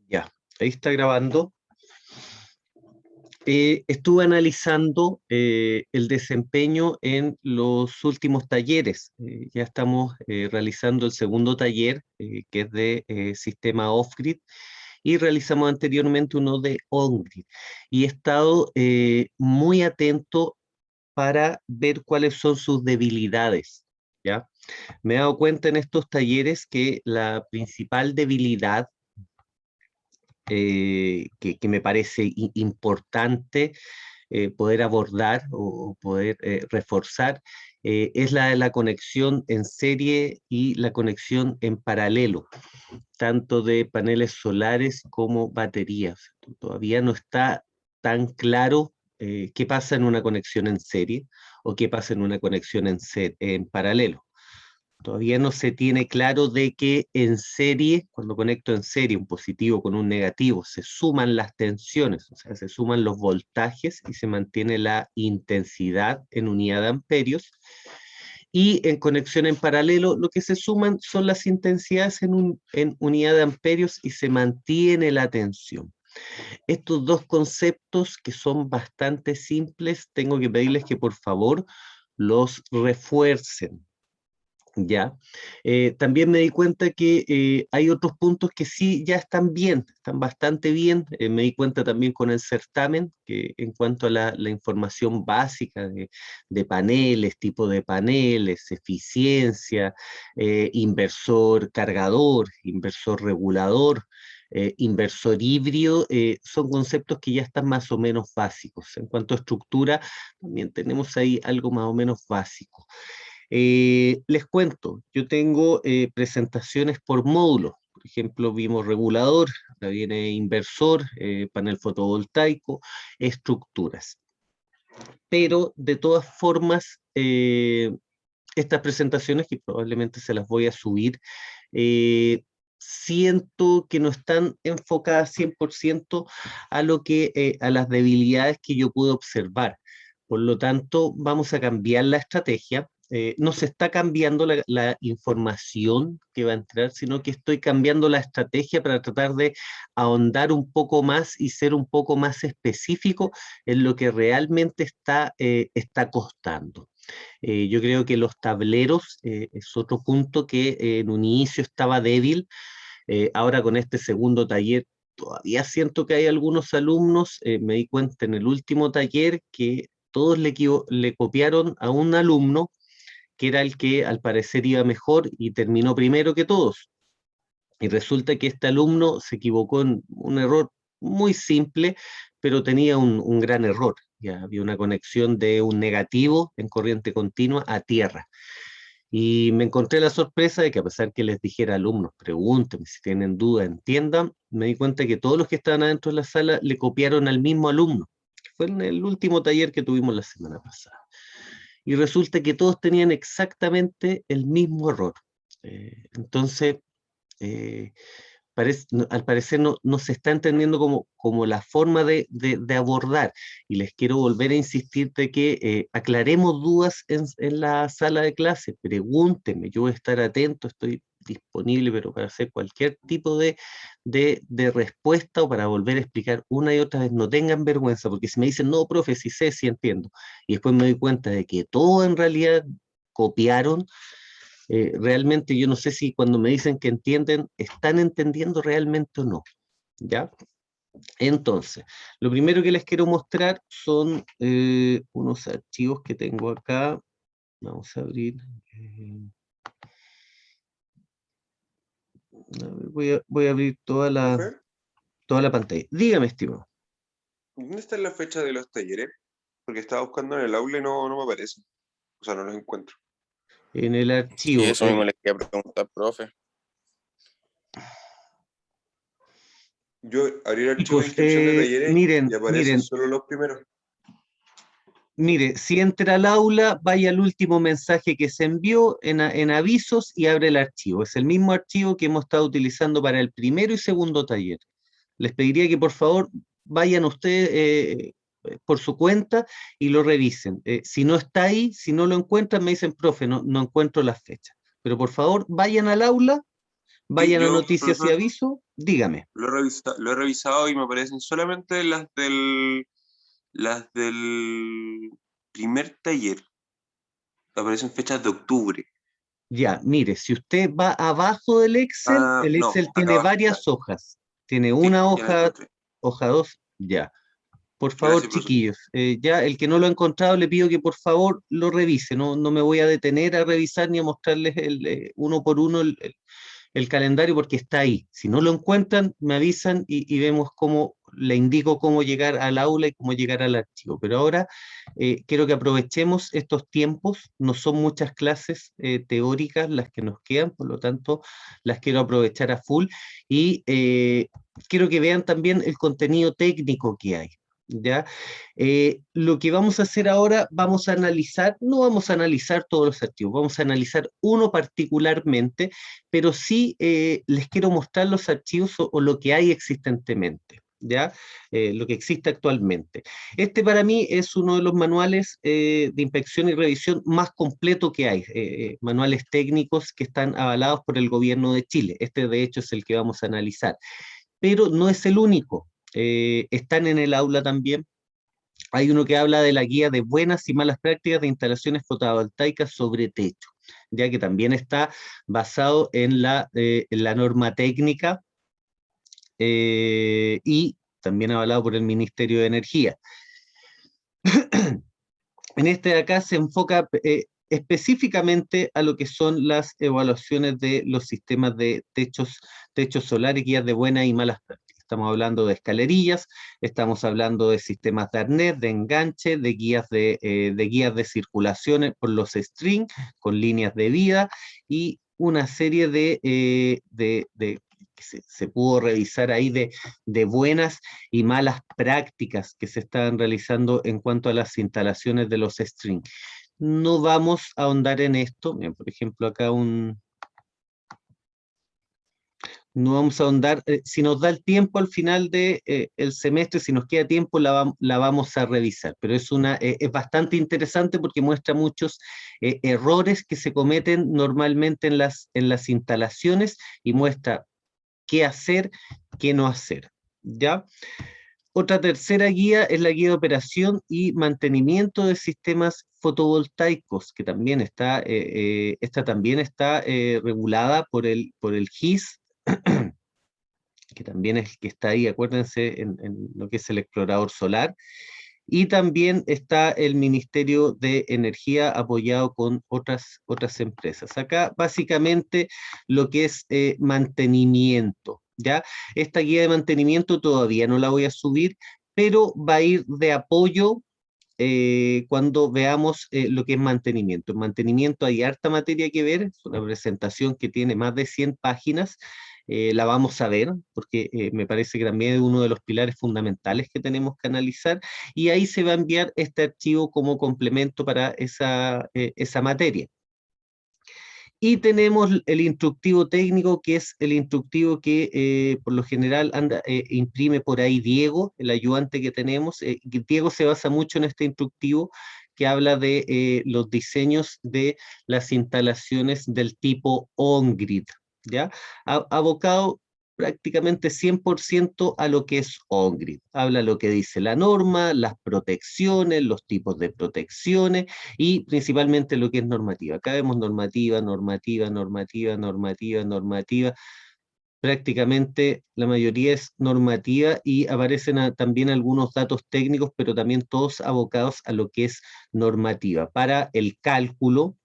Ya, ahí está grabando. Estuve analizando el desempeño en los últimos talleres. Ya estamos realizando el segundo taller, que es de sistema off-grid, y realizamos anteriormente uno de on-grid. Y he estado muy atento para ver cuáles son sus debilidades, ¿ya? Me he dado cuenta en estos talleres que la principal debilidad que me parece importante poder abordar o poder reforzar, es la de la conexión en serie y la conexión en paralelo, tanto de paneles solares como baterías. Todavía no está tan claro qué pasa en una conexión en serie o qué pasa en una conexión en paralelo. Todavía no se tiene claro de que en serie, cuando conecto en serie un positivo con un negativo, se suman las tensiones, o sea, se suman los voltajes y se mantiene la intensidad en unidad de amperios. Y en conexión en paralelo, lo que se suman son las intensidades en unidad de amperios y se mantiene la tensión. Estos dos conceptos, que son bastante simples, tengo que pedirles que por favor los refuercen. Ya. También me di cuenta que hay otros puntos que sí ya están bien, están bastante bien. Me di cuenta también con el certamen que en cuanto a la información básica de paneles, tipo de paneles, eficiencia, inversor cargador, inversor regulador, inversor híbrido, son conceptos que ya están más o menos básicos. En cuanto a estructura, también tenemos ahí algo más o menos básico. Les cuento, yo tengo presentaciones por módulos. Por ejemplo, vimos regulador, ahora viene inversor, panel fotovoltaico, estructuras. Pero de todas formas, estas presentaciones, que probablemente se las voy a subir, siento que no están enfocadas 100% a a las debilidades que yo pude observar. Por lo tanto, vamos a cambiar la estrategia. No se está cambiando la información que va a entrar, sino que estoy cambiando la estrategia para tratar de ahondar un poco más y ser un poco más específico en lo que realmente está costando. Yo creo que los tableros es otro punto que en un inicio estaba débil. Ahora con este segundo taller todavía siento que hay algunos alumnos. Me di cuenta en el último taller que todos le copiaron a un alumno que era el que al parecer iba mejor y terminó primero que todos. Y resulta que este alumno se equivocó en un error muy simple, pero tenía un gran error. Ya había una conexión de un negativo en corriente continua a tierra. Y me encontré la sorpresa de que, a pesar que les dijera, alumnos, pregúntenme si tienen duda, entiendan, me di cuenta que todos los que estaban adentro de la sala le copiaron al mismo alumno, que fue en el último taller que tuvimos la semana pasada. Y resulta que todos tenían exactamente el mismo error. Entonces, eh, al parecer no se está entendiendo como la forma de abordar. Y les quiero volver a insistir de que aclaremos dudas en la sala de clase. Pregúntenme, yo voy a estar atento, estoy disponible, pero para hacer cualquier tipo de respuesta o para volver a explicar una y otra vez. No tengan vergüenza, porque si me dicen, no, profe, sí sé, sí entiendo, y después me doy cuenta de que todo en realidad copiaron. Realmente yo no sé si cuando me dicen que entienden, están entendiendo realmente o no, ¿ya? Entonces, lo primero que les quiero mostrar son unos archivos que tengo acá. Vamos a abrir. A ver, voy a abrir Profe, toda la pantalla. Dígame, estimado. ¿dónde está la fecha de los talleres? Porque estaba buscando en el aula y no me aparece. O sea, no los encuentro. En el Sí, archivo. eso mismo le quería preguntar, profe. Yo abrí el archivo de Chicos, inscripción de talleres y miren, aparecen miren, solo los primeros. mire, si entra al aula, vaya al último mensaje que se envió en avisos y abre el archivo. Es el mismo archivo que hemos estado utilizando para el primero y segundo taller. Les pediría que por favor vayan ustedes por su cuenta y lo revisen. Si no está ahí, si no lo encuentran, me dicen, profe, no encuentro las fechas. Pero por favor, vayan al aula, Sí, vayan a yo, noticias y ujú. avisos dígame. Lo he revisado y me aparecen solamente las del primer taller. Aparecen fechas de octubre. Ya, mire, si usted va abajo del Excel, Ah, el no, Excel acá tiene abajo está. varias hojas. Tiene Sí, una ya lo hoja, encontré. hoja 2, ya. Por favor, Gracias, profesor. chiquillos, ya el que no lo ha encontrado le pido que por favor lo revise. No, no me voy a detener a revisar ni a mostrarles uno por uno el calendario porque está ahí. Si no lo encuentran, me avisan y vemos cómo, le indico cómo llegar al aula y cómo llegar al archivo. Pero ahora quiero que aprovechemos estos tiempos. No son muchas clases teóricas las que nos quedan, por lo tanto, las quiero aprovechar a full y quiero que vean también el contenido técnico que hay. ¿Ya? Lo que vamos a hacer ahora, vamos a analizar, no vamos a analizar todos los archivos, vamos a analizar uno particularmente, pero sí les quiero mostrar los archivos o lo que hay existentemente, ¿ya? Lo que existe actualmente. Este para mí es uno de los manuales de inspección y revisión más completo que hay, manuales técnicos que están avalados por el gobierno de Chile. Este de hecho es el que vamos a analizar, pero no es el único. Están en el aula también. Hay uno que habla de la guía de buenas y malas prácticas de instalaciones fotovoltaicas sobre techo, ya que también está basado en la norma técnica y también avalado por el Ministerio de Energía. En este de acá se enfoca específicamente a lo que son las evaluaciones de los sistemas de techos solares, guías de buenas y malas prácticas. Estamos hablando de escalerillas, estamos hablando de sistemas de arnés, de enganche, de guías de circulación por los string, con líneas de vida, y una serie que se pudo revisar ahí de buenas y malas prácticas que se están realizando en cuanto a las instalaciones de los string. No vamos a ahondar en esto. Bien, por ejemplo, acá no vamos a ahondar, si nos da el tiempo al final del el semestre, si nos queda tiempo, la vamos a revisar, pero es bastante interesante porque muestra muchos errores que se cometen normalmente en las instalaciones y muestra qué hacer, qué no hacer, ¿ya? Otra tercera guía es la guía de operación y mantenimiento de sistemas fotovoltaicos, que también esta también está regulada por el GIS, que también es el que está ahí, acuérdense, en lo que es el explorador solar, y también está el Ministerio de Energía apoyado con otras empresas. Acá básicamente lo que es mantenimiento, ¿ya? Esta guía de mantenimiento todavía no la voy a subir, pero va a ir de apoyo cuando veamos lo que es mantenimiento. En mantenimiento hay harta materia que ver, es una presentación que tiene más de 100 páginas, la vamos a ver, porque me parece que también es uno de los pilares fundamentales que tenemos que analizar, y ahí se va a enviar este archivo como complemento para esa materia. Y tenemos el instructivo técnico, que es el instructivo que por lo general imprime por ahí Diego, el ayudante que tenemos. Diego se basa mucho en este instructivo que habla de los diseños de las instalaciones del tipo on-grid, ¿ya? Abocado prácticamente 100% a lo que es on-grid. Habla lo que dice la norma, las protecciones, los tipos de protecciones, y principalmente lo que es normativa. Acá vemos normativa, normativa, normativa, normativa, normativa. Prácticamente la mayoría es normativa y aparecen también algunos datos técnicos, pero también todos abocados a lo que es normativa para el cálculo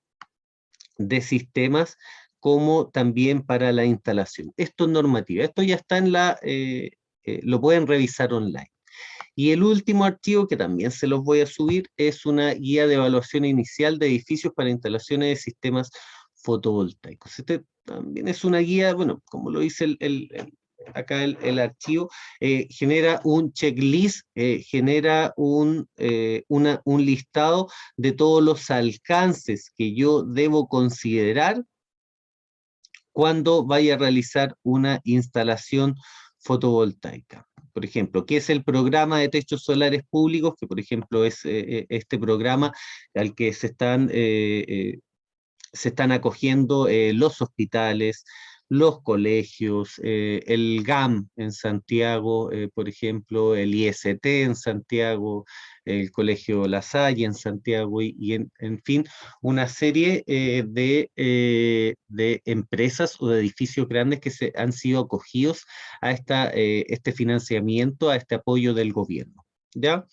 de sistemas como también para la instalación. Esto es normativa. Esto ya está lo pueden revisar online. Y el último archivo, que también se los voy a subir, es una guía de evaluación inicial de edificios para instalaciones de sistemas fotovoltaicos. Este también es una guía, bueno, como lo dice acá el archivo, genera un checklist, genera un listado de todos los alcances que yo debo considerar cuando vaya a realizar una instalación fotovoltaica. Por ejemplo, ¿qué es el programa de techos solares públicos? Que por ejemplo es este programa al que se están acogiendo los hospitales, los colegios, el GAM en Santiago, por ejemplo, el IST en Santiago, el Colegio La Salle en Santiago en fin, una serie de empresas o de edificios grandes que han sido acogidos a este financiamiento, a este apoyo del gobierno. ¿Ya?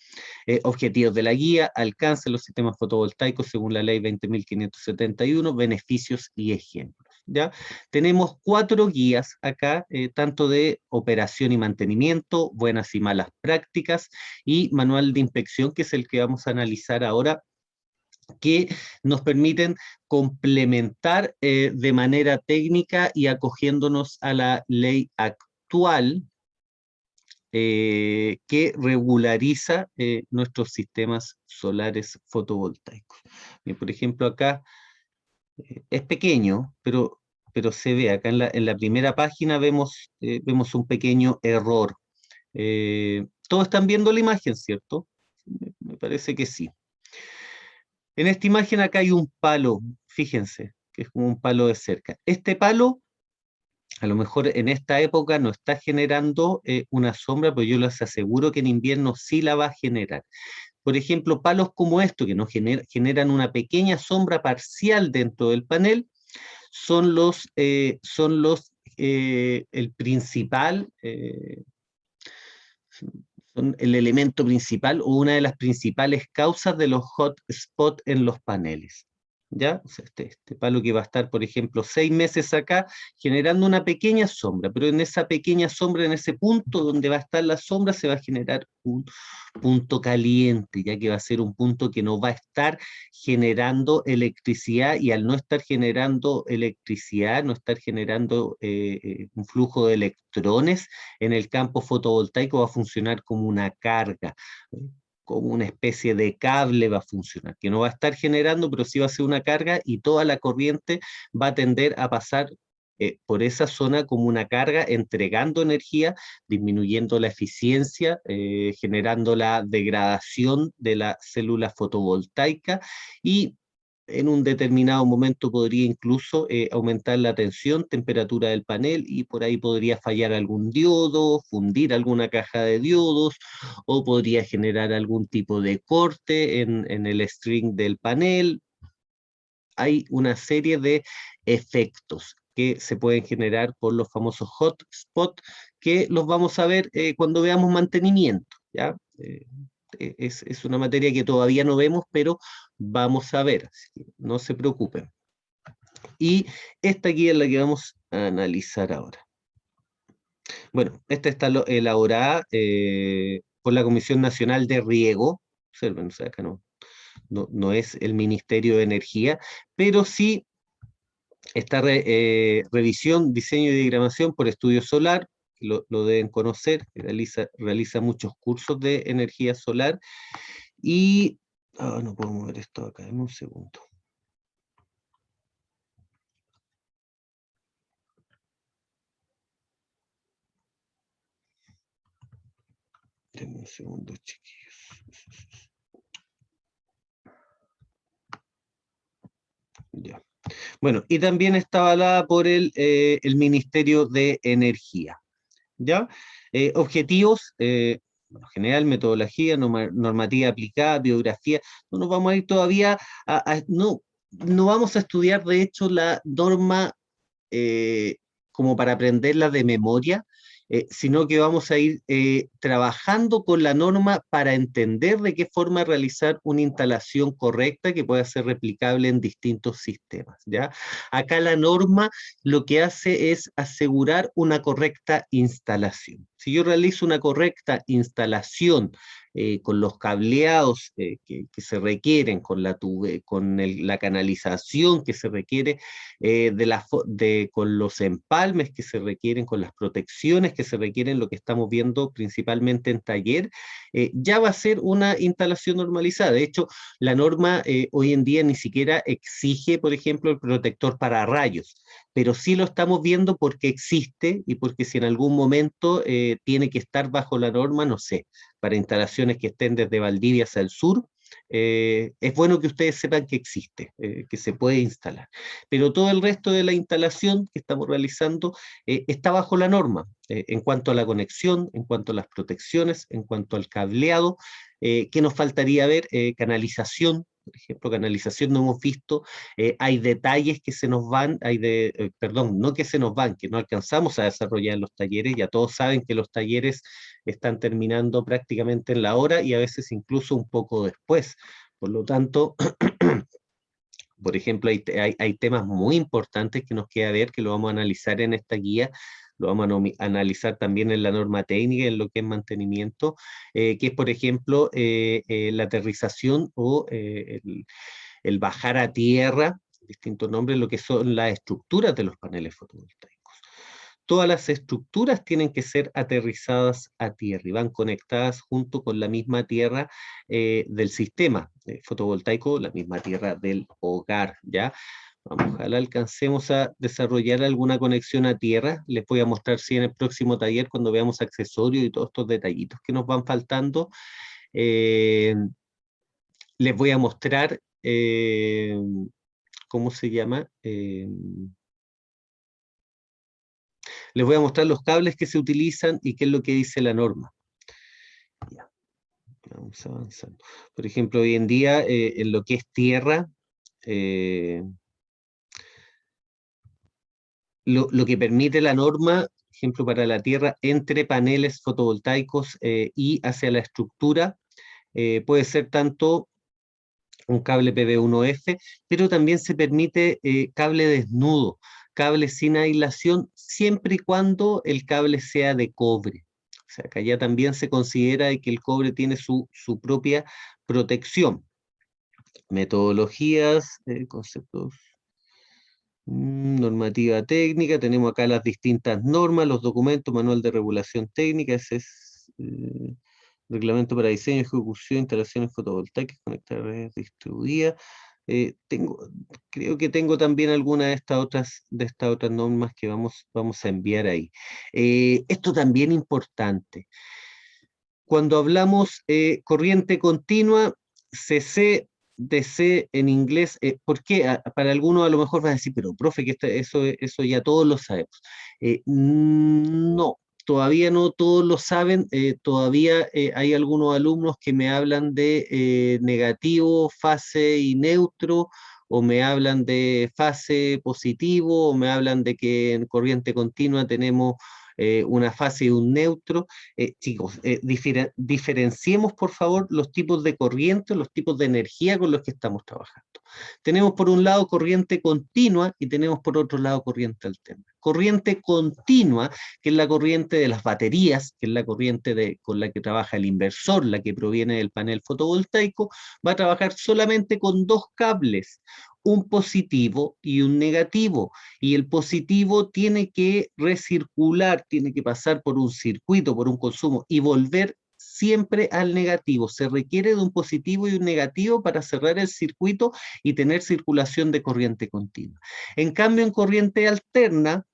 Objetivos de la guía: alcance los sistemas fotovoltaicos según la ley 20.571, beneficios y ejemplos. ¿Ya? Tenemos 4 guías acá, tanto de operación y mantenimiento, buenas y malas prácticas, y manual de inspección, que es el que vamos a analizar ahora, que nos permiten complementar de manera técnica y acogiéndonos a la ley actual, que regulariza nuestros sistemas solares fotovoltaicos. Por ejemplo, acá es pequeño, pero se ve acá en la primera página vemos un pequeño error. Todos están viendo la imagen, ¿cierto? Me parece que sí. En esta imagen acá hay un palo, fíjense, que es como un palo de cerca. Este palo, a lo mejor en esta época no está generando una sombra, pero yo les aseguro que en invierno sí la va a generar. Por ejemplo, palos como estos, que nos generan una pequeña sombra parcial dentro del panel, son el principal, son el elemento principal o una de las principales causas de los hot spots en los paneles. ¿Ya? O sea, este palo que va a estar, por ejemplo, 6 meses acá, generando una pequeña sombra, pero en esa pequeña sombra, en ese punto donde va a estar la sombra, se va a generar un punto caliente, ya que va a ser un punto que no va a estar generando electricidad, y al no estar generando electricidad, no estar generando un flujo de electrones en el campo fotovoltaico, va a funcionar como una carga, como una especie de cable va a funcionar, que no va a estar generando, pero sí va a ser una carga, y toda la corriente va a tender a pasar por esa zona como una carga, entregando energía, disminuyendo la eficiencia, generando la degradación de la célula fotovoltaica, y en un determinado momento podría incluso aumentar la tensión, temperatura del panel, y por ahí podría fallar algún diodo, fundir alguna caja de diodos, o podría generar algún tipo de corte en el string del panel. Hay una serie de efectos que se pueden generar por los famosos hotspot, que los vamos a ver cuando veamos mantenimiento, ¿ya? Es una materia que todavía no vemos, pero vamos a ver, así que no se preocupen. Y esta guía es la que vamos a analizar ahora. Bueno, esta está elaborada por la Comisión Nacional de Riego. Observen, o sea, acá no es el Ministerio de Energía, pero sí esta revisión, diseño y diagramación por Estudio Solar, lo deben conocer, realiza muchos cursos de energía solar, y no puedo mover esto acá, en un segundo. Denme un segundo, chiquillos. Ya. Bueno, y también está avalada por el Ministerio de Energía. ¿Ya? Objetivos, bueno, general, metodología, normativa aplicada, biografía. No nos vamos a ir todavía no vamos a estudiar, de hecho, la norma como para aprenderla de memoria, sino que vamos a ir trabajando con la norma para entender de qué forma realizar una instalación correcta que pueda ser replicable en distintos sistemas, ¿ya? Acá la norma lo que hace es asegurar una correcta instalación. Si yo realizo una correcta instalación con los cableados que se requieren, con la canalización que se requiere, con los empalmes que se requieren, con las protecciones que se requieren, lo que estamos viendo principalmente en taller, ya va a ser una instalación normalizada. De hecho, la norma hoy en día ni siquiera exige, por ejemplo, el protector para rayos, pero sí lo estamos viendo porque existe, y porque si en algún momento tiene que estar bajo la norma, no sé, para instalaciones que estén desde Valdivia hacia el sur, es bueno que ustedes sepan que existe, que se puede instalar. Pero todo el resto de la instalación que estamos realizando está bajo la norma, en cuanto a la conexión, en cuanto a las protecciones, en cuanto al cableado. ¿Qué nos faltaría ver? Canalización, por ejemplo, canalización no hemos visto, hay detalles que se nos van, perdón, no que se nos van, que no alcanzamos a desarrollar en los talleres, ya todos saben que los talleres están terminando prácticamente en la hora y a veces incluso un poco después. Por lo tanto, por ejemplo, hay temas muy importantes que nos queda ver, que lo vamos a analizar en esta guía, lo vamos a analizar también en la norma técnica, en lo que es mantenimiento, que es, por ejemplo, la aterrización o el bajar a tierra, distintos nombres, lo que son las estructuras de los paneles fotovoltaicos. Todas las estructuras tienen que ser aterrizadas a tierra y van conectadas junto con la misma tierra del sistema fotovoltaico, la misma tierra del hogar, ¿ya? Vamos, ojalá alcancemos a desarrollar alguna conexión a tierra. Les voy a mostrar si en el próximo taller, cuando veamos accesorios y todos estos detallitos que nos van faltando, eh, les voy a mostrar, ¿cómo se llama? Les voy a mostrar los cables que se utilizan y qué es lo que dice la norma. Ya, vamos avanzando. Por ejemplo, hoy en día, en lo que es tierra, lo que permite la norma, por ejemplo, para la tierra, entre paneles fotovoltaicos y hacia la estructura, puede ser tanto un cable PB1F, pero también se permite cable desnudo, cable sin aislación, siempre y cuando el cable sea de cobre. O sea, que allá también se considera que el cobre tiene su propia protección. Metodologías, conceptos, normativa técnica, tenemos acá las distintas normas, los documentos, manual de regulación técnica, ese es reglamento para diseño, ejecución, instalaciones fotovoltaicas, conectar a redes distribuidas. Creo que tengo también algunas de estas otras normas que vamos a enviar ahí. Esto también importante. Cuando hablamos corriente continua, CC, DC en inglés, ¿por qué? Para algunos a lo mejor van a decir, pero profe, que eso ya todos lo sabemos. No, todavía no todos lo saben, todavía hay algunos alumnos que me hablan de negativo, fase y neutro, o me hablan de fase positivo, o me hablan de que en corriente continua tenemos una fase y un neutro. Chicos, diferenciemos por favor los tipos de corriente, los tipos de energía con los que estamos trabajando. Tenemos por un lado corriente continua y tenemos por otro lado corriente alterna. Corriente continua, que es la corriente de las baterías, que es la corriente con la que trabaja el inversor, la que proviene del panel fotovoltaico, va a trabajar solamente con dos cables, un positivo y un negativo, y el positivo tiene que recircular, tiene que pasar por un circuito, por un consumo, y volver siempre al negativo. Se requiere de un positivo y un negativo para cerrar el circuito y tener circulación de corriente continua. En cambio, en corriente alterna,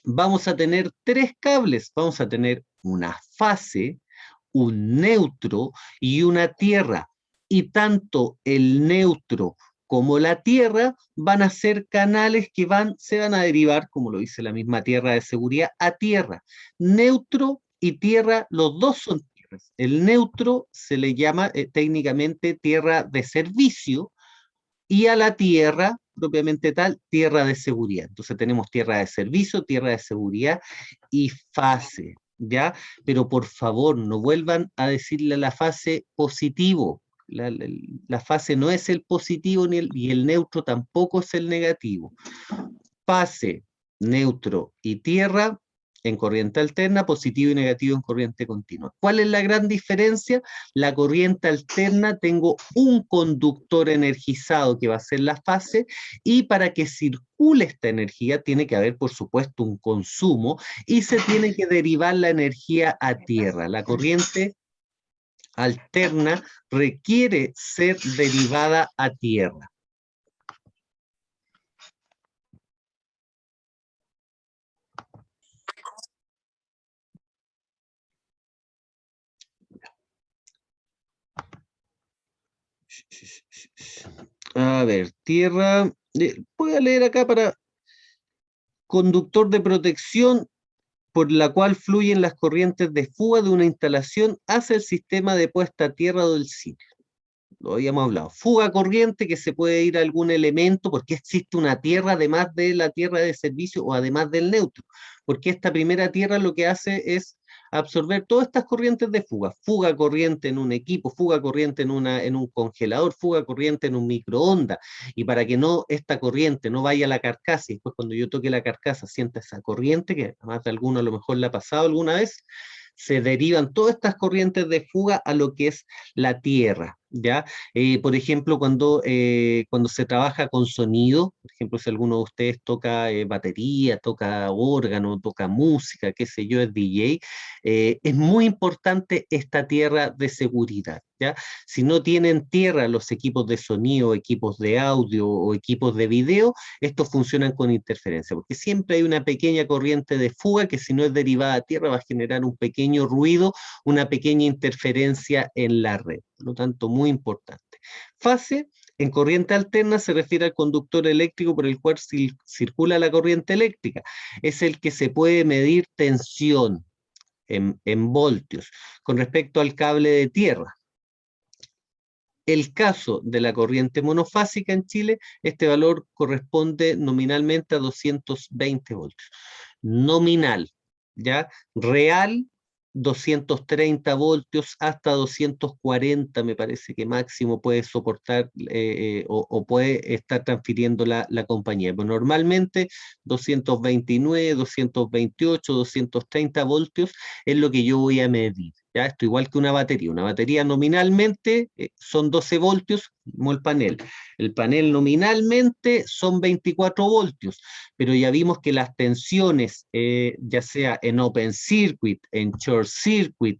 vamos a tener tres cables. Vamos a tener una fase, un neutro y una tierra. Y tanto el neutro como la tierra van a ser canales que se van a derivar, como lo dice la misma tierra de seguridad, a tierra. Neutro y tierra, los dos son tierras. El neutro se le llama técnicamente tierra de servicio y a la tierra, propiamente tal, tierra de seguridad. Entonces tenemos tierra de servicio, tierra de seguridad y fase, ¿ya? Pero por favor, no vuelvan a decirle a la fase positivo. La fase no es el positivo y el neutro tampoco es el negativo. Fase, neutro y tierra en corriente alterna, positivo y negativo en corriente continua. ¿Cuál es la gran diferencia? La corriente alterna tengo un conductor energizado que va a ser la fase, y para que circule esta energía tiene que haber, por supuesto, un consumo y se tiene que derivar la energía a tierra. La corriente alterna requiere ser derivada a tierra. A ver, tierra, voy a leer acá para conductor de protección por la cual fluyen las corrientes de fuga de una instalación hacia el sistema de puesta a tierra del sitio. Lo habíamos hablado. Fuga corriente que se puede ir a algún elemento, porque existe una tierra además de la tierra de servicio o además del neutro, porque esta primera tierra lo que hace es absorber todas estas corrientes de fuga. Fuga corriente en un equipo, fuga corriente en un congelador, fuga corriente en un microondas, y para que no esta corriente no vaya a la carcasa, y después cuando yo toque la carcasa sienta esa corriente, que además de alguno a lo mejor le ha pasado alguna vez, se derivan todas estas corrientes de fuga a lo que es la tierra, ¿ya? Por ejemplo, cuando se trabaja con sonido, por ejemplo, si alguno de ustedes toca batería, toca órgano, toca música, qué sé yo, es DJ, es muy importante esta tierra de seguridad, ¿ya? Si no tienen tierra los equipos de sonido, equipos de audio o equipos de video, estos funcionan con interferencia, porque siempre hay una pequeña corriente de fuga que si no es derivada a tierra va a generar un pequeño ruido, una pequeña interferencia en la red. Por lo tanto, muy importante. Fase, en corriente alterna se refiere al conductor eléctrico por el cual circula la corriente eléctrica. Es el que se puede medir tensión en voltios con respecto al cable de tierra. El caso de la corriente monofásica en Chile, este valor corresponde nominalmente a 220 voltios. Nominal, ¿ya? Real, 230 voltios hasta 240, me parece que máximo puede soportar o puede estar transfiriendo la compañía. Pero normalmente 229, 228, 230 voltios es lo que yo voy a medir. ¿Ya? Esto igual que una batería. Una batería nominalmente son 12 voltios, como el panel. El panel nominalmente son 24 voltios, pero ya vimos que las tensiones, ya sea en open circuit, en short circuit,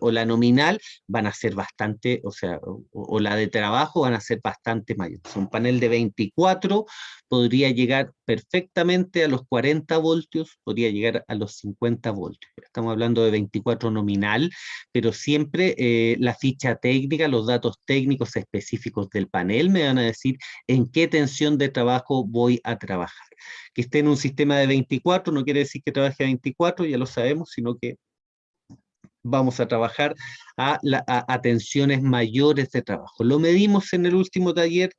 o la nominal, van a ser bastante, o sea, o la de trabajo van a ser bastante mayores. Un panel de 24 podría llegar perfectamente a los 40 voltios, podría llegar a los 50 voltios. Estamos hablando de 24 nominal, pero siempre la ficha técnica, los datos técnicos específicos del panel me van a decir en qué tensión de trabajo voy a trabajar. Que esté en un sistema de 24 no quiere decir que trabaje a 24, ya lo sabemos, sino que vamos a trabajar a tensiones mayores de trabajo. Lo medimos en el último taller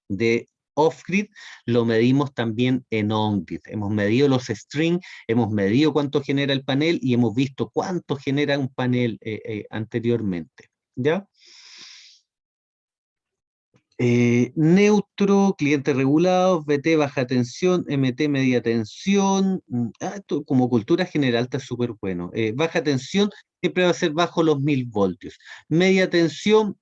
de off-grid, lo medimos también en on-grid. Hemos medido los strings, hemos medido cuánto genera el panel y hemos visto cuánto genera un panel anteriormente. ¿Ya? Neutro, clientes regulados, VT baja tensión, MT media tensión. Esto como cultura general está súper bueno. Baja tensión siempre va a ser bajo los 1000 voltios. Media tensión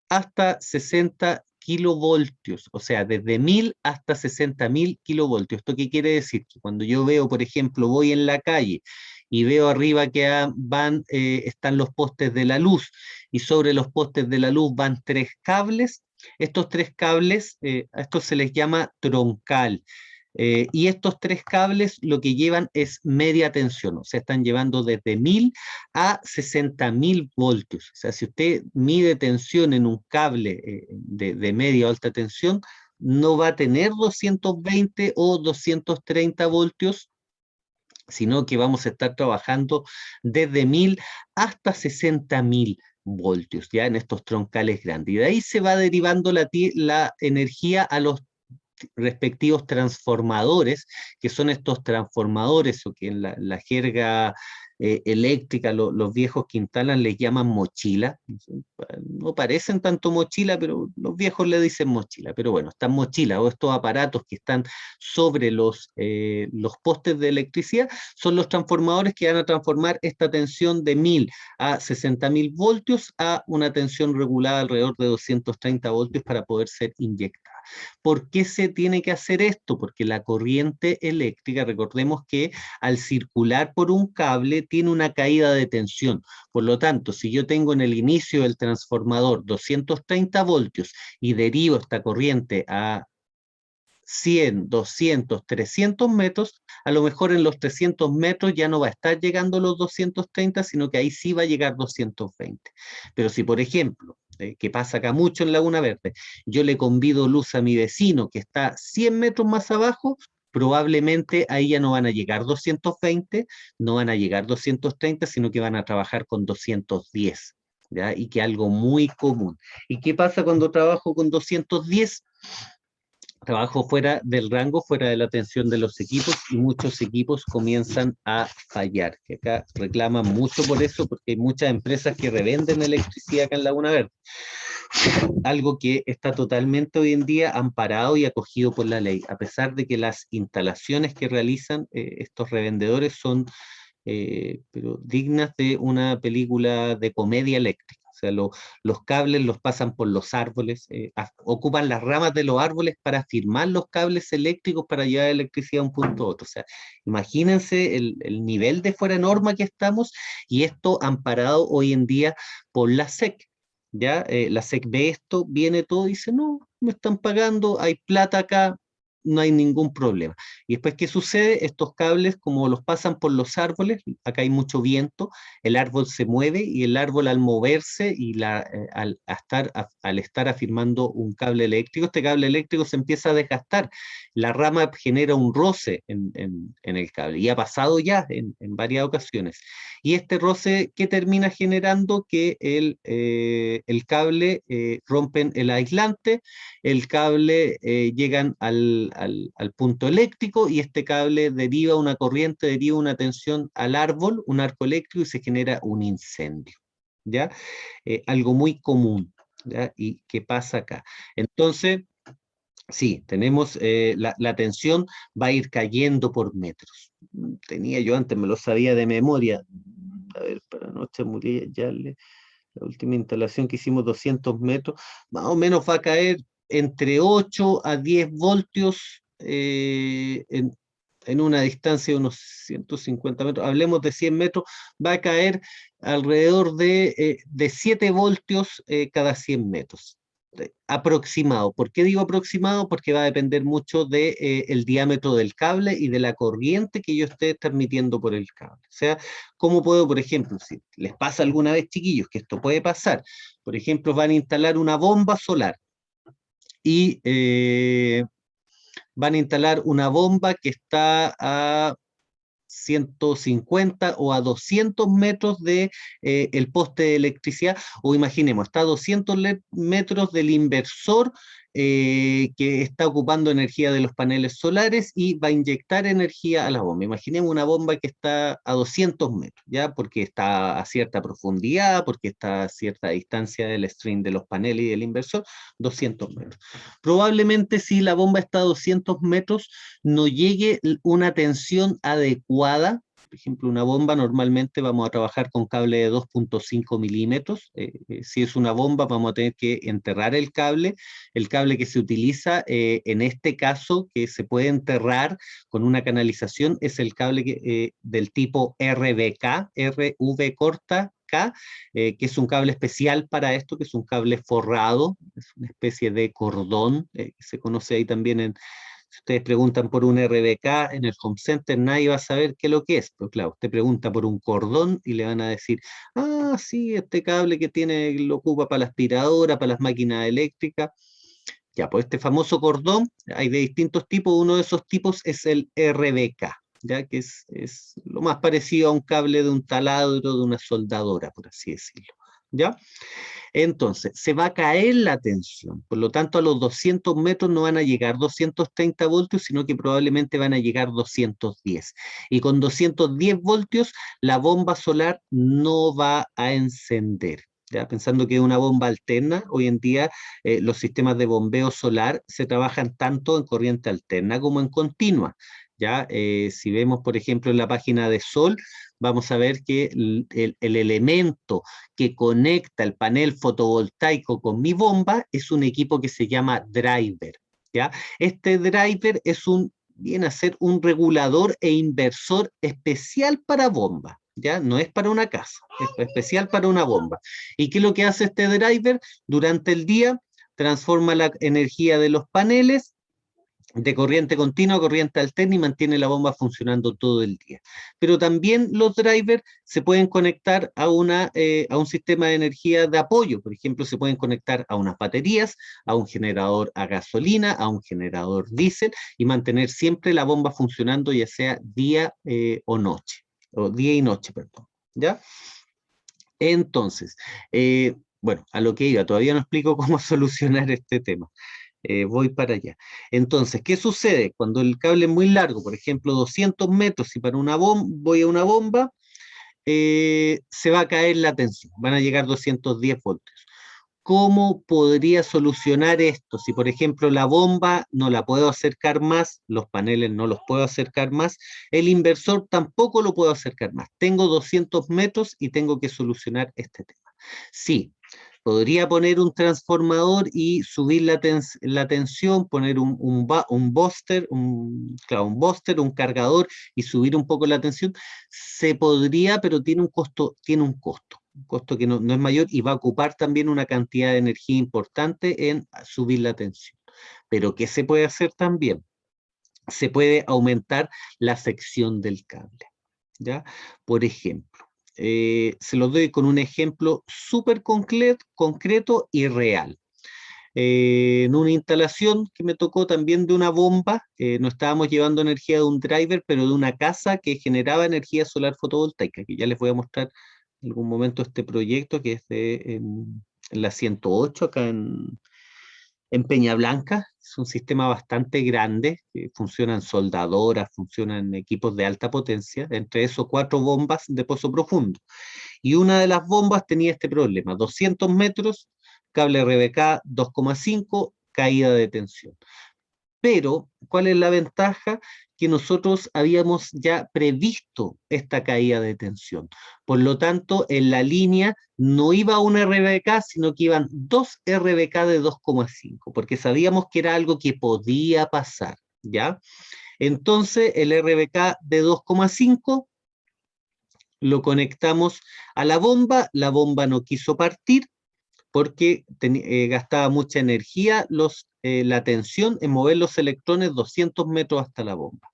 hasta 60 kilovoltios, o sea, desde 1000 hasta 60.000 kilovoltios. ¿Esto qué quiere decir? Que cuando yo veo, por ejemplo, voy en la calle y veo arriba que están los postes de la luz y sobre los postes de la luz van 3 cables, estos 3 cables, a estos se les llama troncal. Y estos 3 cables lo que llevan es media tensión, o sea, están llevando desde 1000 a 60.000 voltios. O sea, si usted mide tensión en un cable de media o alta tensión, no va a tener 220 o 230 voltios, sino que vamos a estar trabajando desde 1000 hasta 60.000 voltios, ya en estos troncales grandes. Y de ahí se va derivando la energía a los respectivos transformadores, que son estos transformadores, o que en la jerga eléctrica los viejos que instalan les llaman mochila. No parecen tanto mochila, pero los viejos le dicen mochila. Pero bueno, estas mochilas o estos aparatos que están sobre los postes de electricidad son los transformadores que van a transformar esta tensión de 1000 a 60.000 voltios a una tensión regulada alrededor de 230 voltios para poder ser inyectada. ¿Por qué se tiene que hacer esto? Porque la corriente eléctrica, recordemos que al circular por un cable tiene una caída de tensión. Por lo tanto, si yo tengo en el inicio del transformador 230 voltios y derivo esta corriente a 100, 200, 300 metros, a lo mejor en los 300 metros ya no va a estar llegando los 230, sino que ahí sí va a llegar 220. Pero si, por ejemplo, que pasa acá mucho en Laguna Verde. Yo le convido luz a mi vecino que está 100 metros más abajo, probablemente ahí ya no van a llegar 220, no van a llegar 230, sino que van a trabajar con 210, ¿ya? Y que algo muy común. ¿Y qué pasa cuando trabajo con 210? Trabajo fuera del rango, fuera de la atención de los equipos, y muchos equipos comienzan a fallar, que acá reclaman mucho por eso, porque hay muchas empresas que revenden electricidad acá en Laguna Verde, algo que está totalmente hoy en día amparado y acogido por la ley, a pesar de que las instalaciones que realizan estos revendedores son pero dignas de una película de comedia eléctrica. O sea, los cables los pasan por los árboles, ocupan las ramas de los árboles para firmar los cables eléctricos para llevar electricidad a un punto a otro. O sea, imagínense el nivel de fuera de norma que estamos, y esto amparado hoy en día por la SEC. ¿Ya? La SEC ve esto, viene todo y dice, no, me están pagando, hay plata acá, no hay ningún problema. Y después, ¿qué sucede? Estos cables, como los pasan por los árboles, acá hay mucho viento, el árbol se mueve, y el árbol al moverse y al estar afirmando un cable eléctrico, este cable eléctrico se empieza a desgastar. La rama genera un roce en el cable, y ha pasado ya en varias ocasiones. Y este roce, ¿qué termina generando? Que el cable rompen el aislante, el cable llegan al punto eléctrico, y este cable deriva una corriente, deriva una tensión al árbol, un arco eléctrico, y se genera un incendio, ¿ya? Algo muy común, ¿ya? ¿Y qué pasa acá? Entonces, sí, tenemos la tensión va a ir cayendo por metros. Tenía yo antes, me lo sabía de memoria. A ver, para no chamullarle, la última instalación que hicimos 200 metros, más o menos va a caer entre 8 a 10 voltios en una distancia de unos 150 metros. Hablemos de 100 metros, va a caer alrededor de 7 voltios cada 100 metros. Aproximado. ¿Por qué digo aproximado? Porque va a depender mucho de, el diámetro del cable y de la corriente que yo esté transmitiendo por el cable. O sea, ¿cómo puedo, por ejemplo, si les pasa alguna vez, chiquillos, que esto puede pasar? Por ejemplo, van a instalar una bomba solar y van a instalar una bomba que está a 150 o a 200 metros de el poste de electricidad, o imaginemos, está a 200 metros del inversor que está ocupando energía de los paneles solares y va a inyectar energía a la bomba. Imaginemos una bomba que está a 200 metros, ¿ya? Porque está a cierta profundidad, porque está a cierta distancia del string de los paneles y del inversor, 200 metros. Probablemente, si la bomba está a 200 metros, no llegue una tensión adecuada. Por ejemplo, una bomba normalmente vamos a trabajar con cable de 2.5 milímetros. Si es una bomba, vamos a tener que enterrar el cable. El cable que se utiliza en este caso, que se puede enterrar con una canalización, es el cable del tipo RVK, RV corta K, que es un cable especial para esto, que es un cable forrado, es una especie de cordón, que se conoce ahí también si ustedes preguntan por un RBK en el home center, nadie va a saber qué es lo que es. Pero claro, usted pregunta por un cordón y le van a decir, ah, sí, este cable que tiene, lo ocupa para la aspiradora, para las máquinas eléctricas. Ya, pues este famoso cordón, hay de distintos tipos, uno de esos tipos es el RBK, ya que es lo más parecido a un cable de un taladro, de una soldadora, por así decirlo. ¿Ya? Entonces, se va a caer la tensión, por lo tanto a los 200 metros no van a llegar 230 voltios, sino que probablemente van a llegar 210. Y con 210 voltios la bomba solar no va a encender. ¿Ya? Pensando que es una bomba alterna, hoy en día los sistemas de bombeo solar se trabajan tanto en corriente alterna como en continua. ¿Ya? Si vemos, por ejemplo, en la página de Sol, vamos a ver que el elemento que conecta el panel fotovoltaico con mi bomba es un equipo que se llama driver, ¿ya? Este driver viene a ser un regulador e inversor especial para bomba, ¿ya? No es para una casa, es especial para una bomba. ¿Y qué es lo que hace este driver? Durante el día transforma la energía de los paneles de corriente continua a corriente alterna y mantiene la bomba funcionando todo el día. Pero también los drivers se pueden conectar a un sistema de energía de apoyo. Por ejemplo, se pueden conectar a unas baterías, a un generador a gasolina, a un generador diésel, y mantener siempre la bomba funcionando, ya sea día o noche, o día y noche, perdón. ¿Ya? Entonces, bueno, a lo que iba, todavía no explico cómo solucionar este tema. Voy para allá. Entonces, ¿qué sucede? Cuando el cable es muy largo, por ejemplo, 200 metros, y para voy a una bomba, se va a caer la tensión, van a llegar 210 voltios. ¿Cómo podría solucionar esto? Si, por ejemplo, la bomba no la puedo acercar más, los paneles no los puedo acercar más, el inversor tampoco lo puedo acercar más. Tengo 200 metros y tengo que solucionar este tema. Sí, podría poner un transformador y subir la tensión, poner un booster, claro, un booster, un cargador, y subir un poco la tensión. Se podría, pero tiene un costo que no es mayor, y va a ocupar también una cantidad de energía importante en subir la tensión. Pero ¿qué se puede hacer también? Se puede aumentar la sección del cable, ¿ya? Por ejemplo, se los doy con un ejemplo súper concreto y real. En una instalación que me tocó también de una bomba, no estábamos llevando energía de un driver, pero de una casa que generaba energía solar fotovoltaica, que ya les voy a mostrar en algún momento este proyecto, que es en la 108, acá en Peña Blanca. Es un sistema bastante grande, funcionan soldadoras, funcionan equipos de alta potencia, entre esos 4 bombas de pozo profundo. Y una de las bombas tenía este problema: 200 metros, cable RBK 2,5, caída de tensión. Pero, ¿cuál es la ventaja? Que nosotros habíamos ya previsto esta caída de tensión. Por lo tanto, en la línea no iba un RBK, sino que iban 2 RBK de 2,5, porque sabíamos que era algo que podía pasar, ¿ya? Entonces, el RBK de 2,5 lo conectamos a la bomba no quiso partir, porque gastaba mucha energía la tensión en mover los electrones 200 metros hasta la bomba.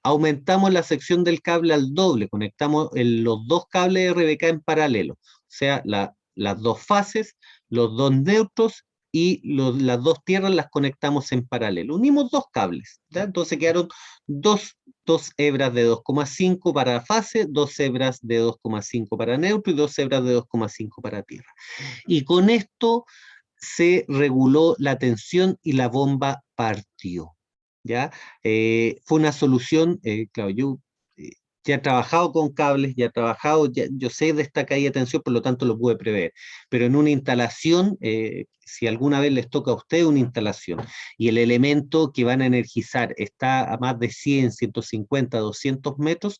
Aumentamos la sección del cable al doble, conectamos los 2 cables RBK en paralelo, o sea, las 2 fases, los 2 neutros y las 2 tierras las conectamos en paralelo. Unimos 2 cables, ¿ya? Entonces quedaron dos hebras de 2,5 para fase, 2 hebras de 2,5 para neutro y 2 hebras de 2,5 para tierra. Y con esto se reguló la tensión y la bomba partió, ¿ya? Fue una solución, claro, yo ya he trabajado con cables, yo sé de esta caída de tensión, por lo tanto lo pude prever, pero en una instalación, si alguna vez les toca a ustedes una instalación, y el elemento que van a energizar está a más de 100, 150, 200 metros,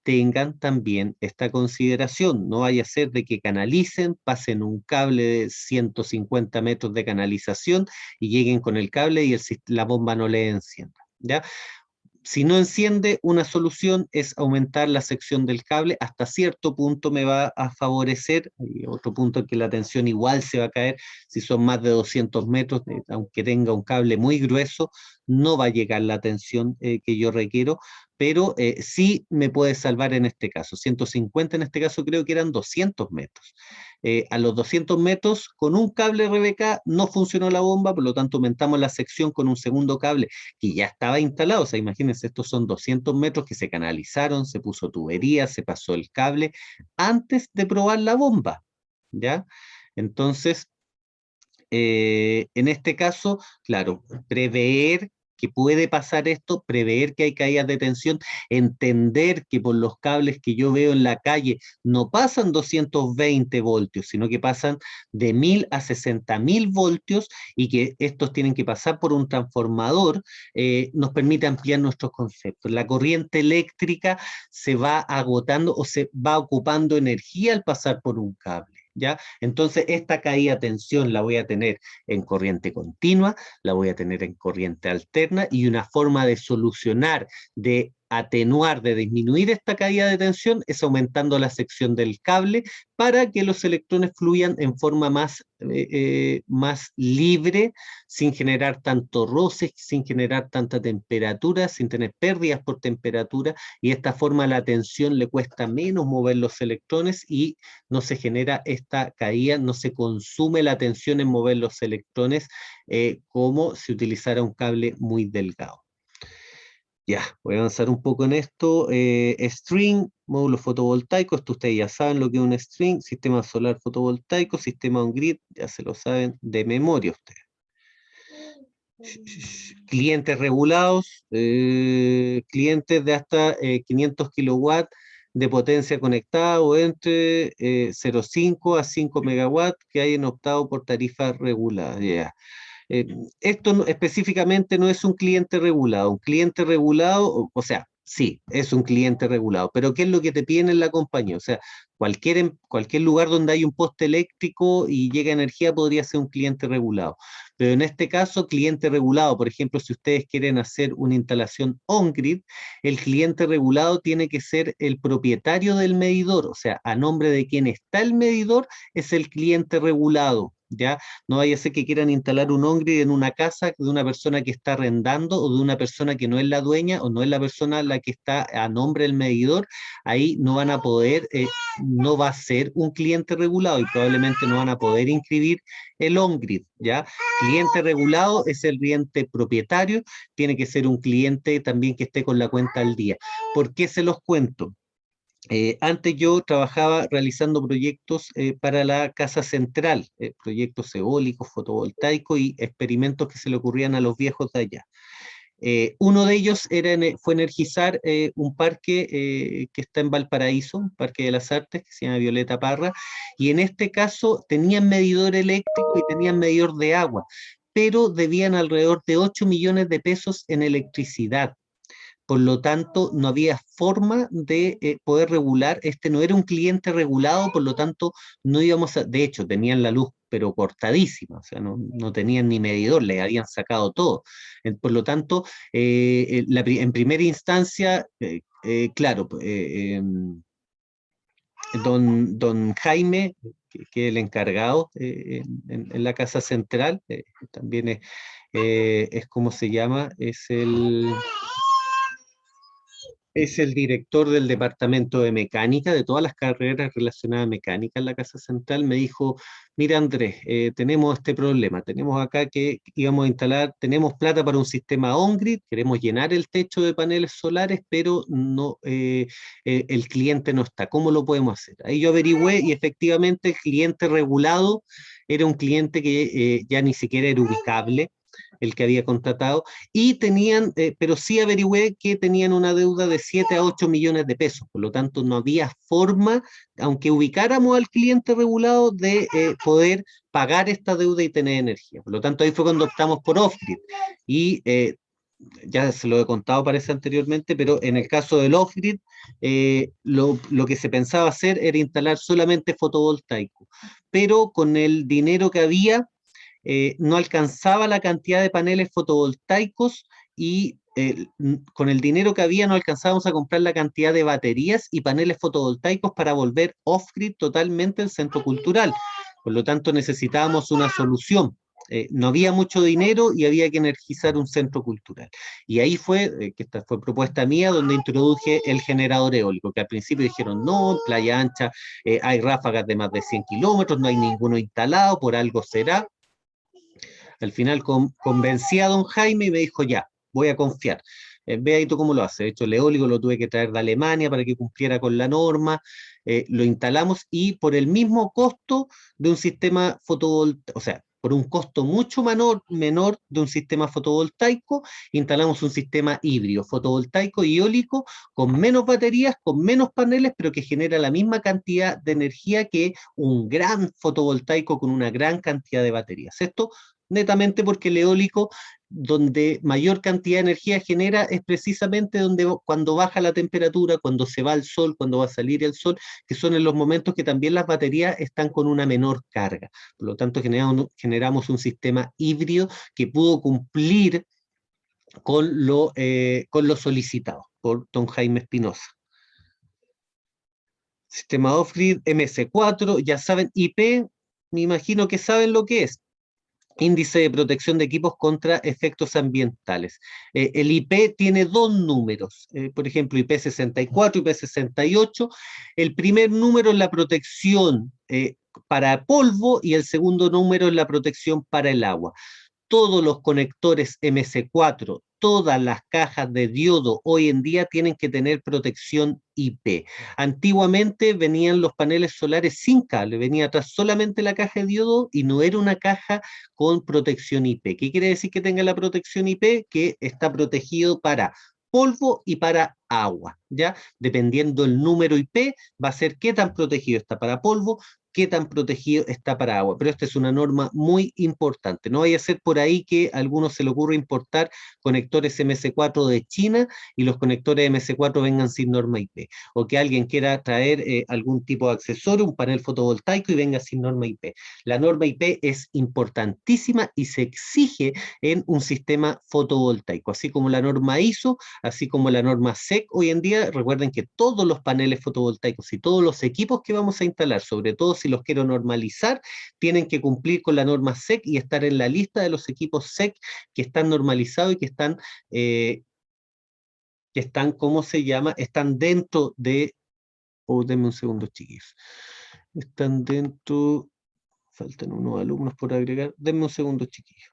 tengan también esta consideración. No vaya a ser de que canalicen, pasen un cable de 150 metros de canalización y lleguen con el cable y la bomba no le encienda, ¿ya? Si no enciende, una solución es aumentar la sección del cable. Hasta cierto punto me va a favorecer. Hay otro punto en que la tensión igual se va a caer. Si son más de 200 metros, aunque tenga un cable muy grueso, no va a llegar la tensión que yo requiero, pero sí me puede salvar en este caso. 150 en este caso creo que eran 200 metros. A los 200 metros, con un cable RBK no funcionó la bomba, por lo tanto aumentamos la sección con un segundo cable que ya estaba instalado. O sea, imagínense, estos son 200 metros que se canalizaron, se puso tubería, se pasó el cable antes de probar la bomba, ¿ya? Entonces, en este caso, claro, prever que puede pasar esto, prever que hay caídas de tensión, entender que por los cables que yo veo en la calle no pasan 220 voltios, sino que pasan de 1000 a 60.000 voltios, y que estos tienen que pasar por un transformador, nos permite ampliar nuestros conceptos. La corriente eléctrica se va agotando o se va ocupando energía al pasar por un cable, ¿ya? Entonces, esta caída de tensión la voy a tener en corriente continua, la voy a tener en corriente alterna, y una forma de solucionar, de atenuar, de disminuir esta caída de tensión, es aumentando la sección del cable para que los electrones fluyan en forma más libre, sin generar tanto roce, sin generar tanta temperatura, sin tener pérdidas por temperatura, y de esta forma la tensión le cuesta menos mover los electrones y no se genera esta caída, no se consume la tensión en mover los electrones como si utilizara un cable muy delgado. Ya, voy a avanzar un poco en esto. String, módulo fotovoltaico, esto ustedes ya saben lo que es un string, sistema solar fotovoltaico, sistema on-grid, ya se lo saben de memoria ustedes. Clientes regulados, clientes de hasta 500 kilowatts de potencia conectada o entre 0,5 a 5 megawatts que hayan optado por tarifas reguladas. Yeah. Esto específicamente no es un cliente regulado. Un cliente regulado, o sea, sí, es un cliente regulado, pero ¿qué es lo que te piden en la compañía? O sea, cualquier lugar donde hay un poste eléctrico y llega energía podría ser un cliente regulado. Pero en este caso, cliente regulado, por ejemplo, si ustedes quieren hacer una instalación on-grid, el cliente regulado tiene que ser el propietario del medidor, o sea, a nombre de quien está el medidor, es el cliente regulado. ¿Ya? No vaya a ser que quieran instalar un on-grid en una casa de una persona que está arrendando o de una persona que no es la dueña o no es la persona la que está a nombre del medidor, ahí no van a poder, no va a ser un cliente regulado y probablemente no van a poder inscribir el on-grid, ¿ya? Cliente regulado es el cliente propietario, tiene que ser un cliente también que esté con la cuenta al día. ¿Por qué se los cuento? Antes yo trabajaba realizando proyectos para la Casa Central, proyectos eólicos, fotovoltaicos y experimentos que se le ocurrían a los viejos de allá. Uno de ellos fue energizar un parque que está en Valparaíso, un parque de las artes que se llama Violeta Parra, y en este caso tenían medidor eléctrico y tenían medidor de agua, pero debían alrededor de 8 millones de pesos en electricidad. Por lo tanto, no había forma de poder regular, no era un cliente regulado, por lo tanto, no íbamos a, de hecho, tenían la luz, pero cortadísima, o sea, no tenían ni medidor, le habían sacado todo. Por lo tanto, en primera instancia, claro, don Jaime, que es el encargado en la Casa Central, también es como se llama, es el director del departamento de mecánica, de todas las carreras relacionadas a mecánica en la Casa Central, me dijo, mira Andrés, tenemos este problema, tenemos acá que íbamos a instalar, tenemos plata para un sistema on-grid, queremos llenar el techo de paneles solares, pero no, el cliente no está, ¿cómo lo podemos hacer? Ahí yo averigüé y efectivamente el cliente regulado era un cliente que ya ni siquiera era ubicable, el que había contratado, y tenían, pero sí averigüé que tenían una deuda de 7 a 8 millones de pesos, por lo tanto no había forma, aunque ubicáramos al cliente regulado, de poder pagar esta deuda y tener energía. Por lo tanto, ahí fue cuando optamos por off-grid, y ya se lo he contado parece anteriormente, pero en el caso del off-grid, lo que se pensaba hacer era instalar solamente fotovoltaico, pero con el dinero que había, no alcanzaba la cantidad de paneles fotovoltaicos y con el dinero que había no alcanzábamos a comprar la cantidad de baterías y paneles fotovoltaicos para volver off-grid totalmente el centro cultural. Por lo tanto, necesitábamos una solución. No había mucho dinero y había que energizar un centro cultural. Y ahí fue, que esta fue propuesta mía, donde introduje el generador eólico, que al principio dijeron, no, en Playa Ancha hay ráfagas de más de 100 kilómetros, no hay ninguno instalado, por algo será. Al final convencí a don Jaime y me dijo, ya, voy a confiar. Ve ahí tú cómo lo haces. De hecho, el eólico lo tuve que traer de Alemania para que cumpliera con la norma. Lo instalamos y por el mismo costo de un sistema fotovoltaico, o sea, por un costo mucho menor de un sistema fotovoltaico, instalamos un sistema híbrido, fotovoltaico y eólico, con menos baterías, con menos paneles, pero que genera la misma cantidad de energía que un gran fotovoltaico con una gran cantidad de baterías. Esto netamente porque el eólico, donde mayor cantidad de energía genera, es precisamente cuando baja la temperatura, cuando se va el sol, cuando va a salir el sol, que son en los momentos que también las baterías están con una menor carga. Por lo tanto, generamos un sistema híbrido que pudo cumplir con lo solicitado. por don Jaime Espinosa. Sistema off-grid MS4, ya saben, IP, me imagino que saben lo que es. Índice de protección de equipos contra efectos ambientales. El IP tiene dos números, por ejemplo, IP64, IP68. El primer número es la protección para polvo y el segundo número es la protección para el agua. Todos los conectores MS4, todas las cajas de diodo hoy en día tienen que tener protección IP. Antiguamente venían los paneles solares sin cable, venía atrás solamente la caja de diodo y no era una caja con protección IP. ¿Qué quiere decir que tenga la protección IP? Que está protegido para polvo y para agua, ¿ya? Dependiendo el número IP, va a ser qué tan protegido está para polvo, qué tan protegido está para agua. Pero esta es una norma muy importante. No vaya a ser por ahí que a algunos se le ocurra importar conectores MS4 de China y los conectores MS4 vengan sin norma IP. O que alguien quiera traer algún tipo de accesorio, un panel fotovoltaico y venga sin norma IP. La norma IP es importantísima y se exige en un sistema fotovoltaico, así como la norma ISO, así como la norma SEC. Hoy en día, recuerden que todos los paneles fotovoltaicos y todos los equipos que vamos a instalar, sobre todo si los quiero normalizar, tienen que cumplir con la norma SEC y estar en la lista de los equipos SEC que están normalizados y que están, ¿cómo se llama? Están dentro de, denme un segundo, chiquillos. Están dentro, faltan unos alumnos por agregar, denme un segundo, chiquillos.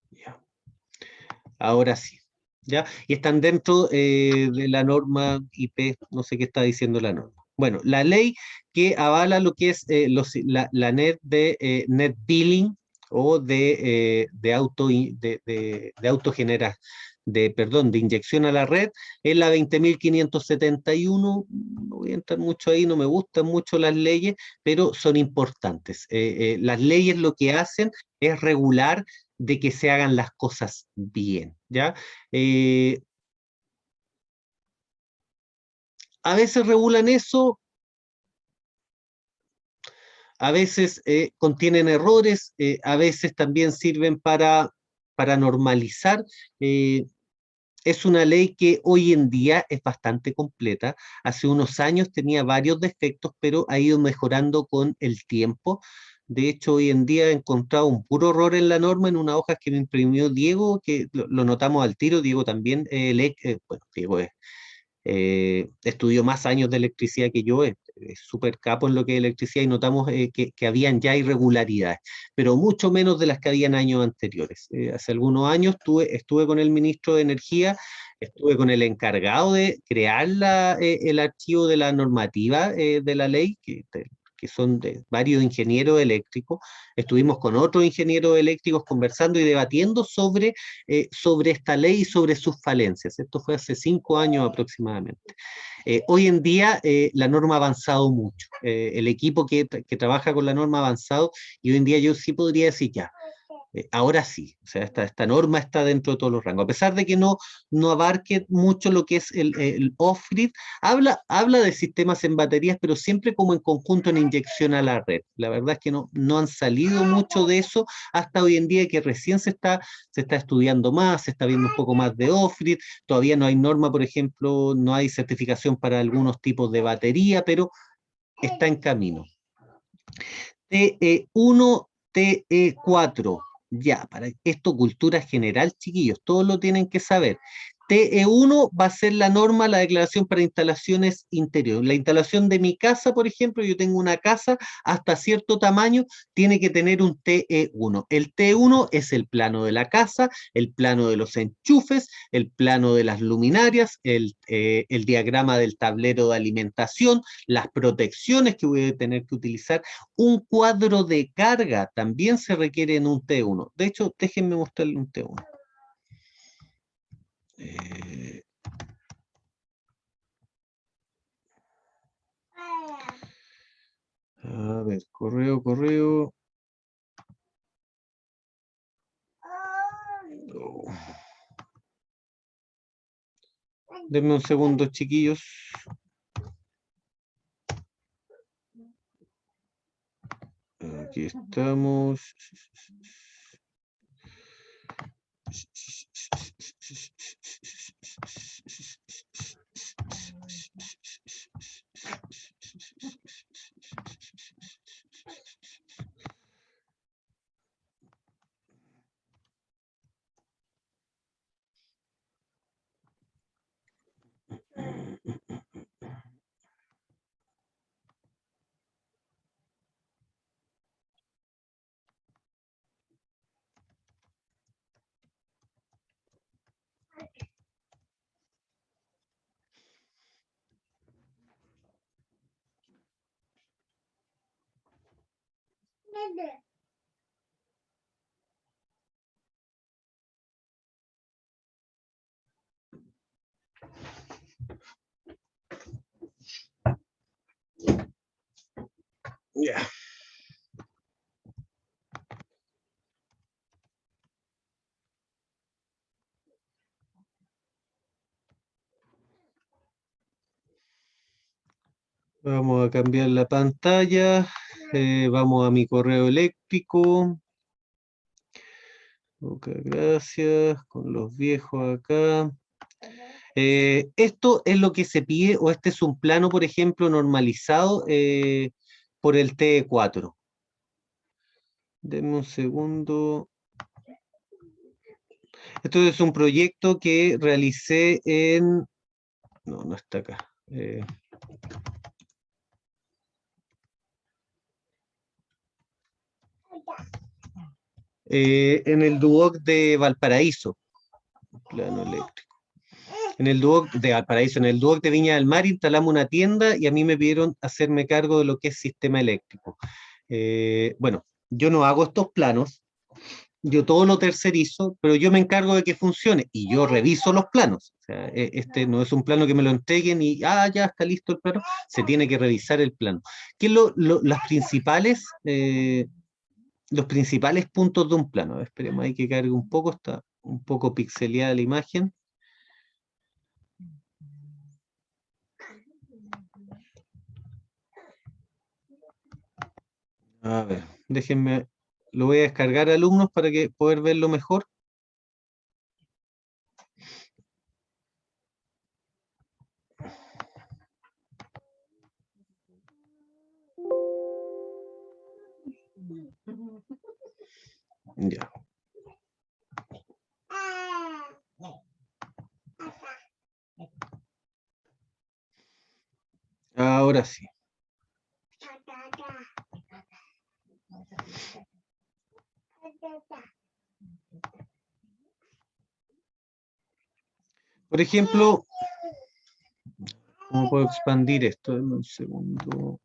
Ya. Ahora sí. ¿Ya? Y están dentro de la norma IP, no sé qué está diciendo la norma. Bueno, la ley que avala lo que es la NET de Net Billing o de autogenera, perdón, de inyección a la red, es la 20.571. No voy a entrar mucho ahí, no me gustan mucho las leyes, pero son importantes. Las leyes lo que hacen es regular de que se hagan las cosas bien, ¿ya? A veces regulan eso, a veces contienen errores, a veces también sirven para normalizar. Es una ley que hoy en día es bastante completa. Hace unos años tenía varios defectos, pero ha ido mejorando con el tiempo. De hecho, hoy en día he encontrado un puro error en la norma en una hoja que me imprimió Diego, que lo notamos al tiro. Diego también, bueno, Diego estudió más años de electricidad que yo, es súper capo en lo que es electricidad y notamos que habían ya irregularidades, pero mucho menos de las que habían años anteriores. Hace algunos años estuve con el ministro de Energía, estuve con el encargado de crear el archivo de la normativa de la ley, que son de varios ingenieros eléctricos. Estuvimos con otros ingenieros eléctricos conversando y debatiendo sobre esta ley y sobre sus falencias. Esto fue hace 5 años aproximadamente. Hoy en día la norma ha avanzado mucho. El equipo que trabaja con la norma ha avanzado y hoy en día yo sí podría decir ya, ahora sí, o sea, esta norma está dentro de todos los rangos. A pesar de que no abarque mucho lo que es el off-grid, habla de sistemas en baterías, pero siempre como en conjunto en inyección a la red. La verdad es que no han salido mucho de eso hasta hoy en día, que recién se está estudiando más, se está viendo un poco más de off-grid. Todavía no hay norma, por ejemplo, no hay certificación para algunos tipos de batería, pero está en camino. TE1, TE4. Ya, para esto cultura general, chiquillos, todos lo tienen que saber. TE1 va a ser la norma, la declaración para instalaciones interiores. La instalación de mi casa, por ejemplo, yo tengo una casa hasta cierto tamaño, tiene que tener un TE1. El TE1 es el plano de la casa, el plano de los enchufes, el plano de las luminarias, el diagrama del tablero de alimentación, las protecciones que voy a tener que utilizar. Un cuadro de carga también se requiere en un T1. De hecho, déjenme mostrarle un T1. A ver, correo. Oh. Denme un segundo, chiquillos. Aquí estamos. Ya. Vamos a cambiar la pantalla. Vamos a mi correo eléctrico. Ok, gracias. Con los viejos acá. Esto es lo que se pide, o este es un plano, por ejemplo, normalizado por el TE4. Denme un segundo. Esto es un proyecto que realicé en... No, no está acá. En el Duoc de Valparaíso. Plano eléctrico. En el Duoc de Valparaíso, en el Duoc de Viña del Mar instalamos una tienda y a mí me pidieron hacerme cargo de lo que es sistema eléctrico. Bueno, yo no hago estos planos, yo todo lo tercerizo, pero yo me encargo de que funcione y yo reviso los planos. O sea, este no es un plano que me lo entreguen y, ya está listo el plano, se tiene que revisar el plano. ¿Qué es los principales puntos de un plano? A ver, esperemos ahí que cargue un poco, está un poco pixeleada la imagen. A ver, déjenme, lo voy a descargar a alumnos para que poder verlo mejor. Ya. Ahora sí. Por ejemplo, ¿cómo puedo expandir esto? Dame un segundo.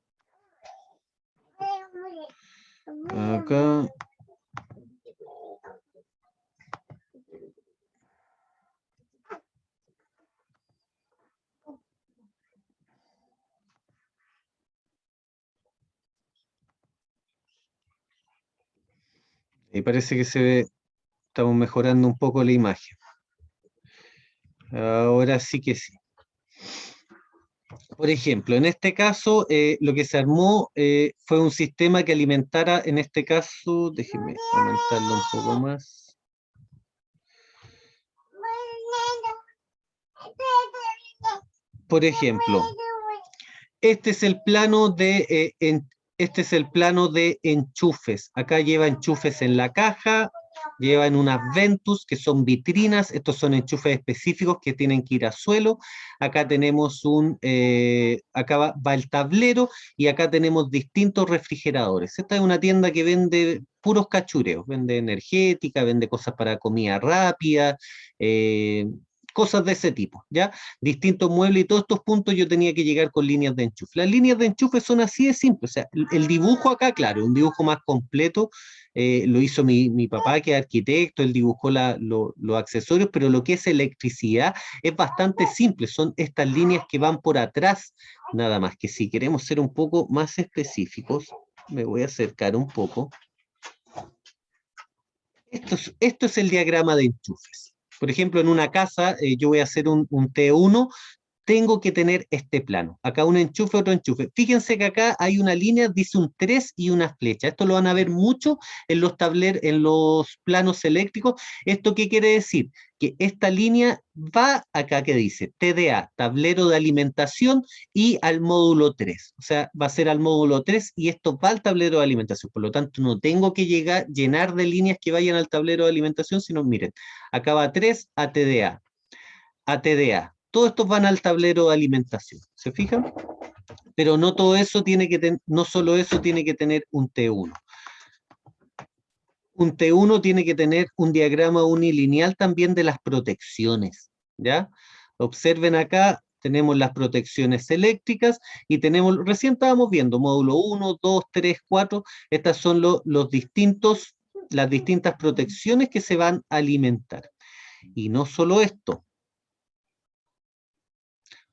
Acá. Y parece que se ve, estamos mejorando un poco la imagen. Ahora sí que sí. Por ejemplo, en este caso, lo que se armó fue un sistema que alimentara, en este caso, déjenme aumentarlo un poco más. Por ejemplo, este es el plano este es el plano de enchufes. Acá lleva enchufes en la caja, llevan unas Ventus que son vitrinas. Estos son enchufes específicos que tienen que ir a suelo. Acá tenemos acá va el tablero y acá tenemos distintos refrigeradores. Esta es una tienda que vende puros cachureos, vende energética, vende cosas para comida rápida, cosas de ese tipo, ¿ya? Distintos muebles y todos estos puntos yo tenía que llegar con líneas de enchufe. Las líneas de enchufe son así de simples, o sea, el dibujo acá, claro, un dibujo más completo, lo hizo mi papá, que es arquitecto, él dibujó los accesorios, pero lo que es electricidad es bastante simple, son estas líneas que van por atrás, nada más, que si queremos ser un poco más específicos, me voy a acercar un poco. Esto es el diagrama de enchufes. Por ejemplo, en una casa, yo voy a hacer un T1, tengo que tener este plano. Acá un enchufe, otro enchufe. Fíjense que acá hay una línea, dice un 3 y una flecha. Esto lo van a ver mucho en los en los planos eléctricos. ¿Esto qué quiere decir? Que esta línea va acá que dice TDA, tablero de alimentación, y al módulo 3. O sea, va a ser al módulo 3 y esto va al tablero de alimentación. Por lo tanto, no tengo que llenar de líneas que vayan al tablero de alimentación, sino miren, acá va 3 a TDA. A TDA. Todos estos van al tablero de alimentación, ¿se fijan? Pero no todo eso tiene que tener, no solo eso tiene que tener un T1. Un T1 tiene que tener un diagrama unilineal también de las protecciones, ¿ya? Observen acá, tenemos las protecciones eléctricas y tenemos, recién estábamos viendo, módulo 1, 2, 3, 4, estas son las distintas protecciones que se van a alimentar. Y no solo esto,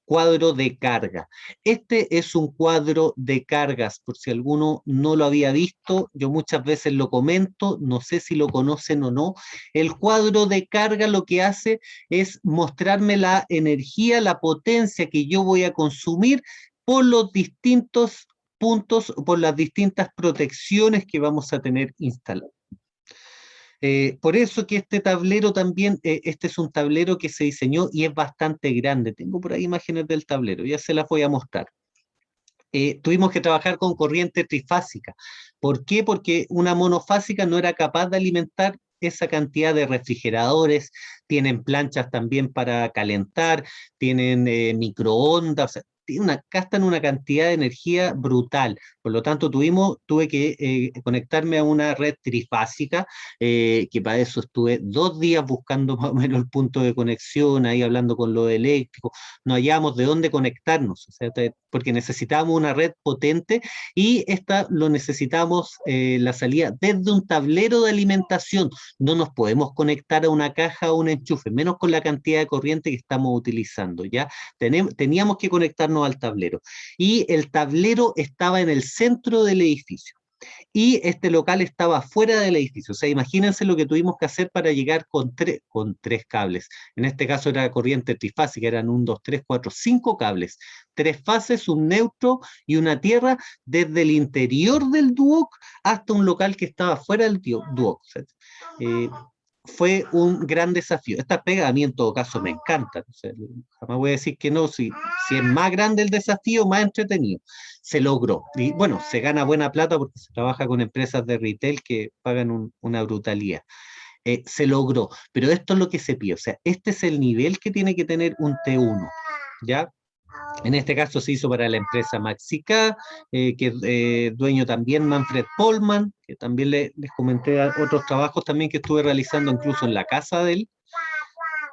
cuadro de carga. Este es un cuadro de cargas, por si alguno no lo había visto, yo muchas veces lo comento, no sé si lo conocen o no. El cuadro de carga lo que hace es mostrarme la energía, la potencia que yo voy a consumir por los distintos puntos, por las distintas protecciones que vamos a tener instaladas. Por eso que este tablero también, este es un tablero que se diseñó y es bastante grande. Tengo por ahí imágenes del tablero, ya se las voy a mostrar. Tuvimos que trabajar con corriente trifásica. ¿Por qué? Porque una monofásica no era capaz de alimentar esa cantidad de refrigeradores, tienen planchas también para calentar, tienen microondas, o sea, gastan una cantidad de energía brutal. Por lo tanto, tuve que conectarme a una red trifásica, que para eso estuve 2 días buscando más o menos el punto de conexión, ahí hablando con lo eléctrico, no hallábamos de dónde conectarnos, o sea, porque necesitábamos una red potente y esta lo necesitamos, la salida desde un tablero de alimentación. No nos podemos conectar a una caja o un enchufe, menos con la cantidad de corriente que estamos utilizando, ¿ya? Teníamos que conectarnos al tablero. Y el tablero estaba en el centro del edificio. Y este local estaba fuera del edificio. O sea, imagínense lo que tuvimos que hacer para llegar con 3 cables. En este caso era corriente trifásica, eran 1, 2, 3, 4, 5 cables. 3 fases, un neutro y una tierra, desde el interior del Duoc hasta un local que estaba fuera del Duoc. Fue un gran desafío. Esta pega a mí en todo caso me encanta. O sea, jamás voy a decir que no, si es más grande el desafío, más entretenido. Se logró. Y bueno, se gana buena plata porque se trabaja con empresas de retail que pagan una brutalidad. Se logró, pero esto es lo que se pide. O sea, este es el nivel que tiene que tener un T1, ¿ya? En este caso se hizo para la empresa Maxica, que es dueño también Manfred Polman, que también les comenté otros trabajos también que estuve realizando incluso en la casa de él.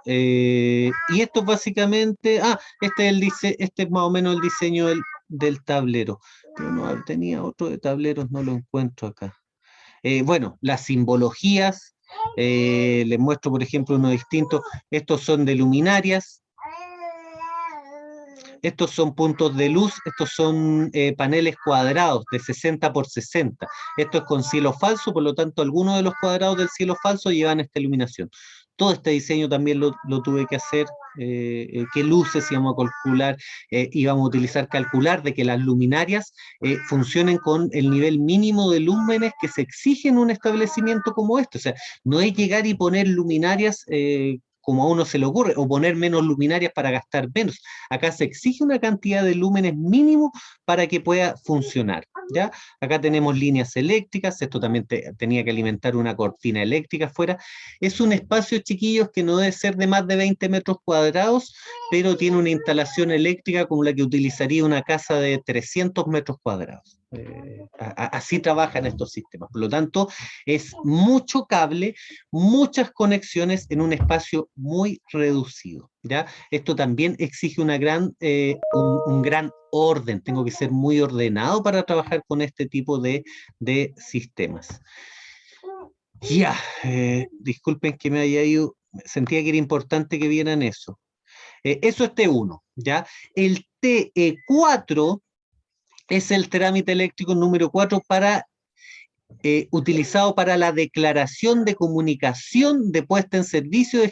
Y esto básicamente, este es más o menos el diseño del tablero. Pero no, tenía otro de tableros, no lo encuentro acá. Bueno, las simbologías, les muestro por ejemplo uno distinto. Estos son de luminarias. Estos son puntos de luz, estos son paneles cuadrados de 60 por 60. Esto es con cielo falso, por lo tanto, algunos de los cuadrados del cielo falso llevan esta iluminación. Todo este diseño también lo tuve que hacer, qué luces íbamos a calcular, íbamos a utilizar calcular de que las luminarias funcionen con el nivel mínimo de lúmenes que se exige en un establecimiento como este. O sea, no es llegar y poner luminarias como a uno se le ocurre, o poner menos luminarias para gastar menos. Acá se exige una cantidad de lúmenes mínimo para que pueda funcionar, ¿ya? Acá tenemos líneas eléctricas, esto también tenía que alimentar una cortina eléctrica afuera. Es un espacio, chiquillos, que no debe ser de más de 20 metros cuadrados, pero tiene una instalación eléctrica como la que utilizaría una casa de 300 metros cuadrados. Así trabajan estos sistemas. Por lo tanto, es mucho cable, muchas conexiones en un espacio muy reducido, ¿ya? Esto también exige un gran orden. Tengo que ser muy ordenado para trabajar con este tipo de sistemas. Ya, disculpen que me haya ido, sentía que era importante que vieran eso. Eso es T1, ¿ya? El TE4 es el trámite eléctrico número 4 utilizado para la declaración de comunicación de puesta en servicio de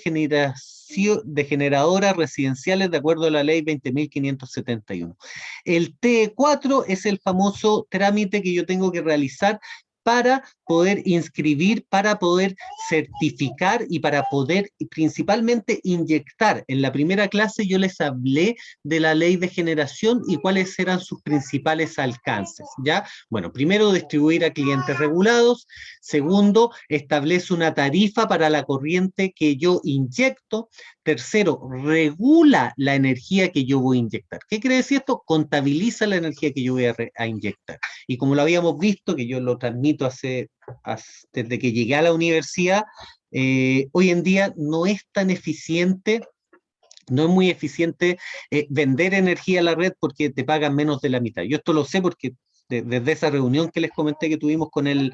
de generadoras residenciales de acuerdo a la ley 20.571. El TE4 es el famoso trámite que yo tengo que realizar para poder inscribir, para poder certificar y para poder principalmente inyectar. En la primera clase yo les hablé de la ley de generación y cuáles eran sus principales alcances, ¿ya? Bueno, primero, distribuir a clientes regulados. Segundo, establece una tarifa para la corriente que yo inyecto. Tercero, regula la energía que yo voy a inyectar. ¿Qué quiere decir esto? Contabiliza la energía que yo voy a inyectar. Y como lo habíamos visto, que yo lo transmito desde que llegué a la universidad, hoy en día no es tan eficiente, no es muy eficiente vender energía a la red porque te pagan menos de la mitad. Yo esto lo sé porque desde esa reunión que les comenté que tuvimos con el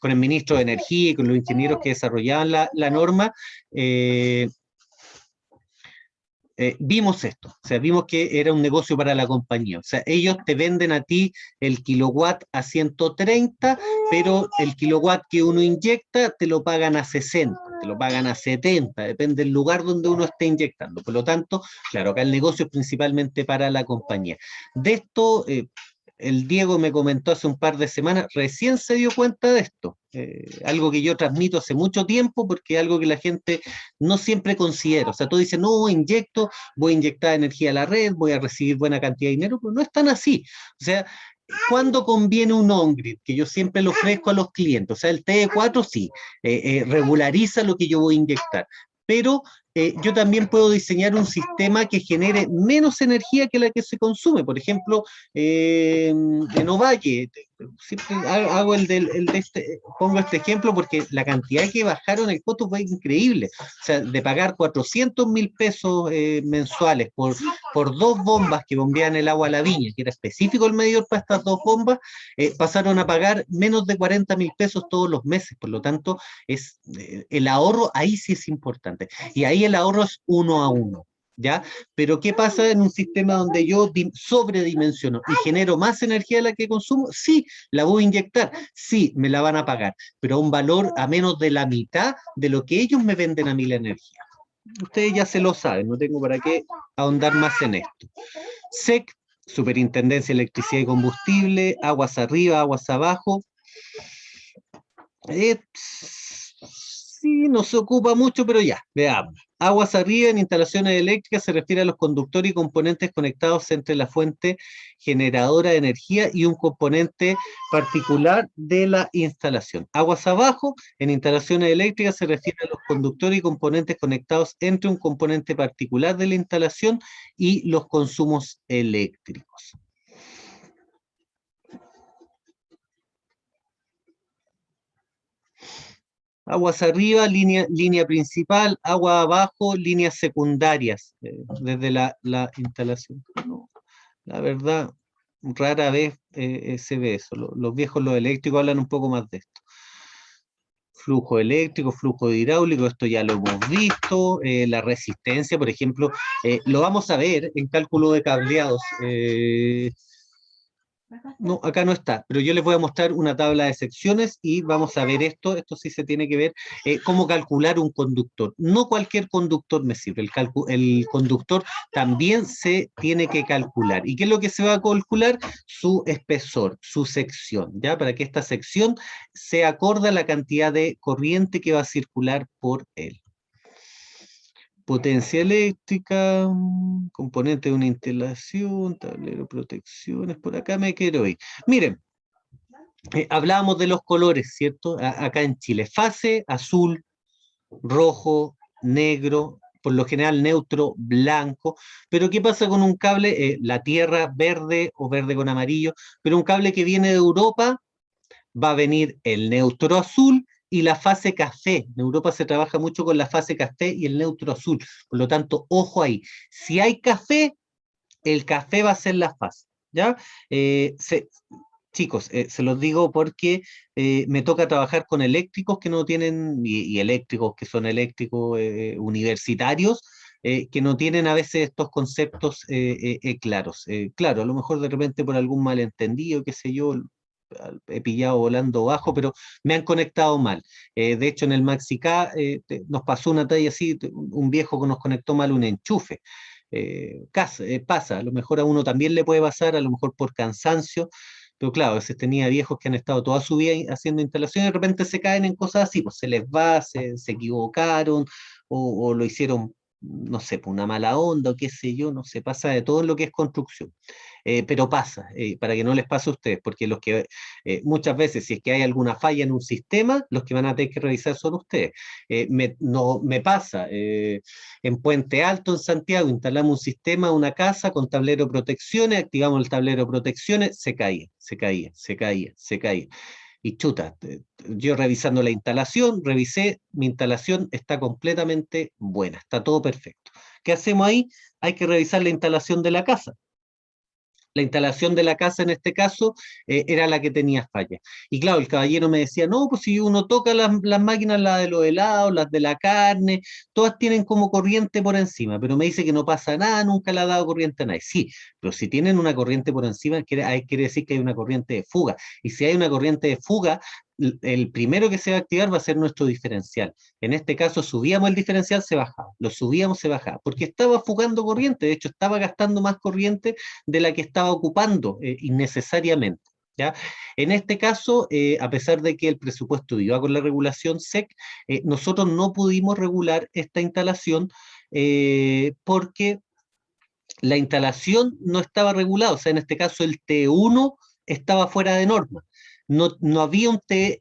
ministro de Energía y con los ingenieros que desarrollaban la norma, vimos esto, o sea, vimos que era un negocio para la compañía, o sea, ellos te venden a ti el kilowatt a 130, pero el kilowatt que uno inyecta te lo pagan a 60, te lo pagan a 70, depende del lugar donde uno esté inyectando. Por lo tanto, claro, acá el negocio es principalmente para la compañía. De esto, el Diego me comentó hace un par de semanas, recién se dio cuenta de esto, algo que yo transmito hace mucho tiempo porque es algo que la gente no siempre considera. O sea, tú dices, no, inyecto, voy a inyectar energía a la red, voy a recibir buena cantidad de dinero, pero no es tan así. O sea, ¿cuándo conviene un on-grid? Que yo siempre lo ofrezco a los clientes. O sea, el TE4 sí, regulariza lo que yo voy a inyectar, pero yo también puedo diseñar un sistema que genere menos energía que la que se consume. Por ejemplo, en Ovalle, siempre hago pongo este ejemplo porque la cantidad que bajaron el costo fue increíble. O sea, de pagar 400.000 pesos mensuales por 2 bombas que bombeaban el agua a la viña, que era específico el medidor para estas 2 bombas, pasaron a pagar menos de 40.000 pesos todos los meses. Por lo tanto, el ahorro ahí sí es importante. Y ahí el ahorro es 1 a 1. ¿Ya? Pero ¿qué pasa en un sistema donde yo sobredimensiono y genero más energía de la que consumo? Sí, la voy a inyectar, sí, me la van a pagar, pero a un valor a menos de la mitad de lo que ellos me venden a mí la energía. Ustedes ya se lo saben, no tengo para qué ahondar más en esto. SEC, Superintendencia de Electricidad y Combustible, aguas arriba, aguas abajo. Sí, no se ocupa mucho, pero ya, veamos. Aguas arriba en instalaciones eléctricas se refiere a los conductores y componentes conectados entre la fuente generadora de energía y un componente particular de la instalación. Aguas abajo en instalaciones eléctricas se refiere a los conductores y componentes conectados entre un componente particular de la instalación y los consumos eléctricos. Aguas arriba, línea principal, agua abajo, líneas secundarias, desde la instalación. No, la verdad, rara vez se ve eso. Los viejos, los eléctricos, hablan un poco más de esto. Flujo eléctrico, flujo hidráulico, esto ya lo hemos visto. La resistencia, por ejemplo, lo vamos a ver en cálculo de cableados. No, acá no está, pero yo les voy a mostrar una tabla de secciones y vamos a ver esto sí se tiene que ver, cómo calcular un conductor. No cualquier conductor me sirve, el conductor también se tiene que calcular. ¿Y qué es lo que se va a calcular? Su espesor, su sección, ¿ya? Para que esta sección se acorde a la cantidad de corriente que va a circular por él. Potencia eléctrica, componente de una instalación, tablero, protecciones, por acá me quiero ir. Miren, hablábamos de los colores, ¿cierto? Acá en Chile, fase azul, rojo, negro, por lo general neutro, blanco, pero ¿qué pasa con un cable? La tierra verde o verde con amarillo, pero un cable que viene de Europa va a venir el neutro azul y la fase café. En Europa se trabaja mucho con la fase café y el neutro azul. Por lo tanto, ojo ahí. Si hay café, el café va a ser la fase. ¿Ya? Chicos, se los digo porque me toca trabajar con eléctricos que no tienen, y eléctricos que son eléctricos universitarios, que no tienen a veces estos conceptos claros. Claro, a lo mejor de repente por algún malentendido, qué sé yo, he pillado volando bajo, pero me han conectado mal. De hecho, en el MaxiK nos pasó una talla así, un viejo que nos conectó mal un enchufe. Pasa, a lo mejor a uno también le puede pasar, a lo mejor por cansancio, pero claro, a veces tenía viejos que han estado toda su vida haciendo instalaciones y de repente se caen en cosas así, pues se les va, se equivocaron o lo hicieron, no sé, por una mala onda o qué sé yo, no sé, pasa de todo en lo que es construcción. Pero pasa, para que no les pase a ustedes, porque los que muchas veces, si es que hay alguna falla en un sistema, los que van a tener que revisar son ustedes. No, me pasa, en Puente Alto, en Santiago, instalamos un sistema, una casa con tablero de protecciones, activamos el tablero de protecciones, se caía, se caía, se caía, se caía. Y chuta, yo revisando la instalación, revisé, mi instalación está completamente buena, está todo perfecto. ¿Qué hacemos ahí? Hay que revisar la instalación de la casa. La instalación de la casa en este caso era la que tenía falla. Y claro, el caballero me decía, no, pues si uno toca las máquinas, las de los helados, las de la carne, todas tienen como corriente por encima, pero me dice que no pasa nada, nunca le ha dado corriente a nadie. Sí, pero si tienen una corriente por encima, quiere decir que hay una corriente de fuga. Y si hay una corriente de fuga, el primero que se va a activar va a ser nuestro diferencial. En este caso, subíamos el diferencial, se bajaba. Lo subíamos, se bajaba. Porque estaba fugando corriente. De hecho, estaba gastando más corriente de la que estaba ocupando innecesariamente. ¿Ya? En este caso, a pesar de que el presupuesto iba con la regulación SEC, nosotros no pudimos regular esta instalación porque la instalación no estaba regulada. O sea, en este caso, el T1 estaba fuera de norma. No había un TE1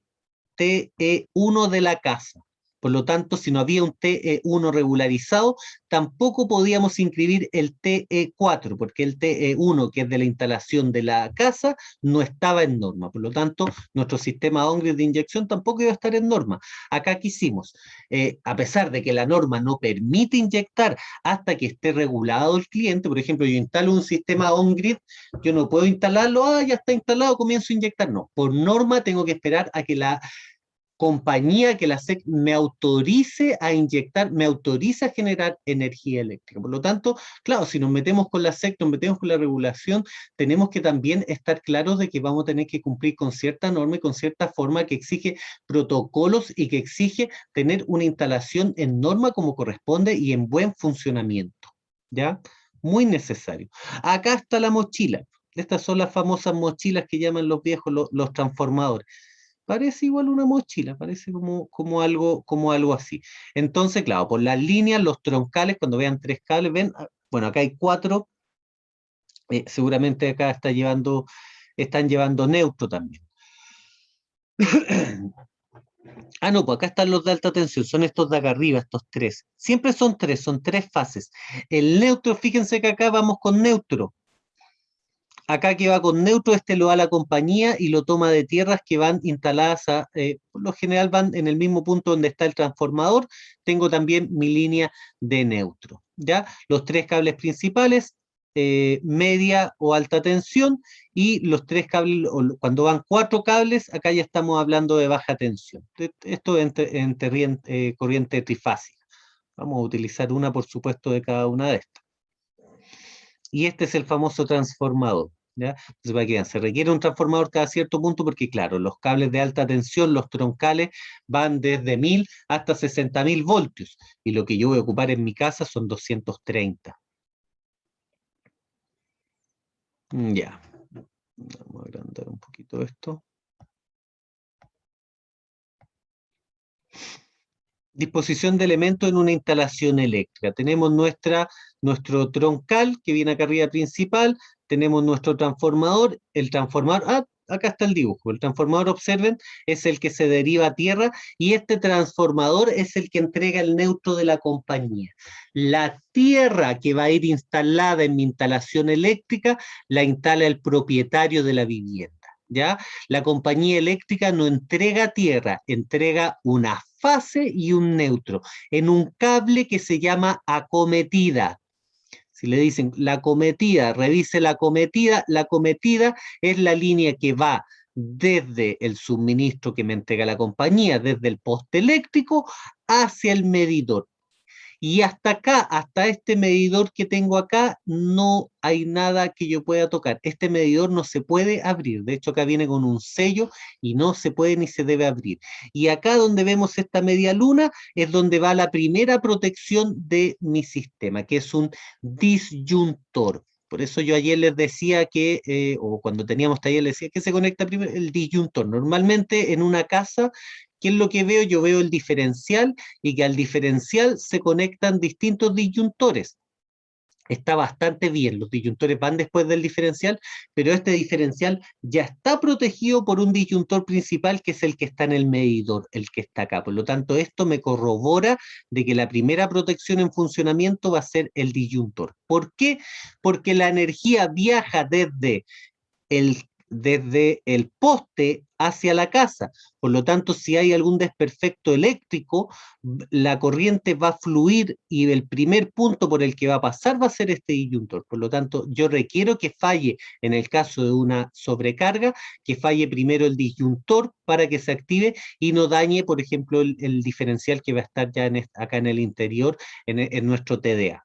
de la casa. Por lo tanto, si no había un TE1 regularizado, tampoco podíamos inscribir el TE4, porque el TE1, que es de la instalación de la casa, no estaba en norma. Por lo tanto, nuestro sistema on-grid de inyección tampoco iba a estar en norma. Acá quisimos, a pesar de que la norma no permite inyectar hasta que esté regulado el cliente, por ejemplo, yo instalo un sistema on-grid, yo no puedo instalarlo, ya está instalado, comienzo a inyectar. No, por norma tengo que esperar a que la compañía, que la SEC me autorice a inyectar, me autoriza a generar energía eléctrica. Por lo tanto, claro, si nos metemos con la SEC, nos metemos con la regulación, tenemos que también estar claros de que vamos a tener que cumplir con cierta norma y con cierta forma que exige protocolos y que exige tener una instalación en norma como corresponde y en buen funcionamiento. ¿Ya? Muy necesario. Acá está la mochila. Estas son las famosas mochilas que llaman los viejos los transformadores. Parece igual una mochila, parece como algo así. Entonces, claro, por las líneas, los troncales, cuando vean tres cables, ven, bueno, acá hay cuatro, seguramente acá están llevando neutro también. Ah, no, pues acá están los de alta tensión, son estos de acá arriba, estos tres. Siempre son tres fases. El neutro, fíjense que acá vamos con neutro. Acá que va con neutro, este lo da la compañía y lo toma de tierras que van instaladas, por lo general van en el mismo punto donde está el transformador. Tengo también mi línea de neutro. ¿Ya? Los tres cables principales, media o alta tensión, y los tres cables, cuando van cuatro cables, acá ya estamos hablando de baja tensión. Esto en corriente trifásica. Vamos a utilizar una, por supuesto, de cada una de estas. Y este es el famoso transformador. ¿Ya? Entonces, para que vean, se requiere un transformador cada cierto punto porque, claro, los cables de alta tensión, los troncales, van desde 1000 hasta 60.000 voltios. Y lo que yo voy a ocupar en mi casa son 230. Ya. Vamos a agrandar un poquito esto. Disposición de elementos en una instalación eléctrica. Tenemos nuestro troncal que viene acá arriba principal, tenemos nuestro transformador, el transformador, acá está el dibujo, el transformador, observen, es el que se deriva a tierra y este transformador es el que entrega el neutro de la compañía. La tierra que va a ir instalada en mi instalación eléctrica la instala el propietario de la vivienda. ¿Ya? La compañía eléctrica no entrega tierra, entrega una fase y un neutro en un cable que se llama acometida. Si le dicen la acometida, revise la acometida es la línea que va desde el suministro que me entrega la compañía, desde el poste eléctrico hacia el medidor. Y hasta acá, hasta este medidor que tengo acá, no hay nada que yo pueda tocar. Este medidor no se puede abrir. De hecho, acá viene con un sello y no se puede ni se debe abrir. Y acá donde vemos esta media luna es donde va la primera protección de mi sistema, que es un disyuntor. Por eso yo ayer les decía que, o cuando teníamos taller, les decía que se conecta primero el disyuntor. Normalmente en una casa, ¿qué es lo que veo? Yo veo el diferencial y que al diferencial se conectan distintos disyuntores. Está bastante bien, los disyuntores van después del diferencial, pero este diferencial ya está protegido por un disyuntor principal que es el que está en el medidor, el que está acá. Por lo tanto, esto me corrobora de que la primera protección en funcionamiento va a ser el disyuntor. ¿Por qué? Porque la energía viaja desde el poste hacia la casa. Por lo tanto, si hay algún desperfecto eléctrico, la corriente va a fluir y el primer punto por el que va a pasar va a ser este disyuntor. Por lo tanto, yo requiero que falle, en el caso de una sobrecarga, que falle primero el disyuntor para que se active y no dañe, por ejemplo, el diferencial que va a estar ya acá en el interior, en nuestro TDA.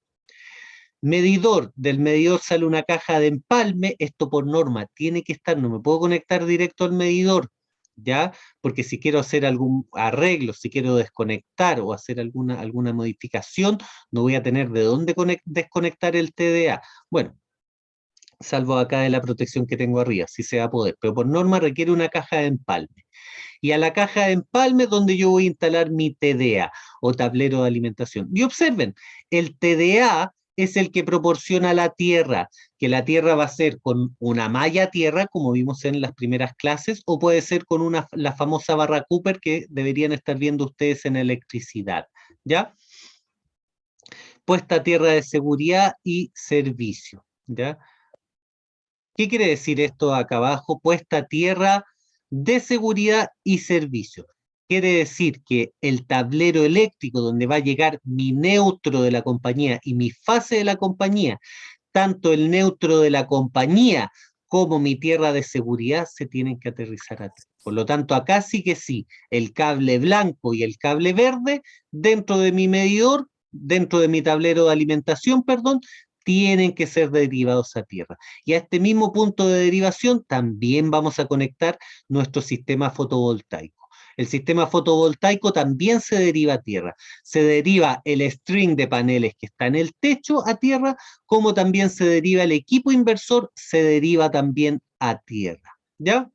Medidor, del medidor sale una caja de empalme, esto por norma tiene que estar, no me puedo conectar directo al medidor, ¿ya? Porque si quiero hacer algún arreglo, si quiero desconectar o hacer alguna modificación, no voy a tener de dónde desconectar el TDA. Bueno, salvo acá de la protección que tengo arriba, si se va a poder, pero por norma requiere una caja de empalme. Y a la caja de empalme es donde yo voy a instalar mi TDA o tablero de alimentación. Y observen, el TDA es el que proporciona la tierra, que la tierra va a ser con una malla tierra, como vimos en las primeras clases, o puede ser con la famosa barra Cooper que deberían estar viendo ustedes en electricidad, ¿ya? Puesta tierra de seguridad y servicio, ¿ya? ¿Qué quiere decir esto acá abajo? Puesta tierra de seguridad y servicio. Quiere decir que el tablero eléctrico donde va a llegar mi neutro de la compañía y mi fase de la compañía, tanto el neutro de la compañía como mi tierra de seguridad se tienen que aterrizar acá. Por lo tanto, acá sí que sí, el cable blanco y el cable verde dentro de mi medidor, dentro de mi tablero de alimentación, perdón, tienen que ser derivados a tierra. Y a este mismo punto de derivación también vamos a conectar nuestro sistema fotovoltaico. El sistema fotovoltaico también se deriva a tierra. Se deriva el string de paneles que está en el techo a tierra, como también se deriva el equipo inversor, se deriva también a tierra. ¿Ya?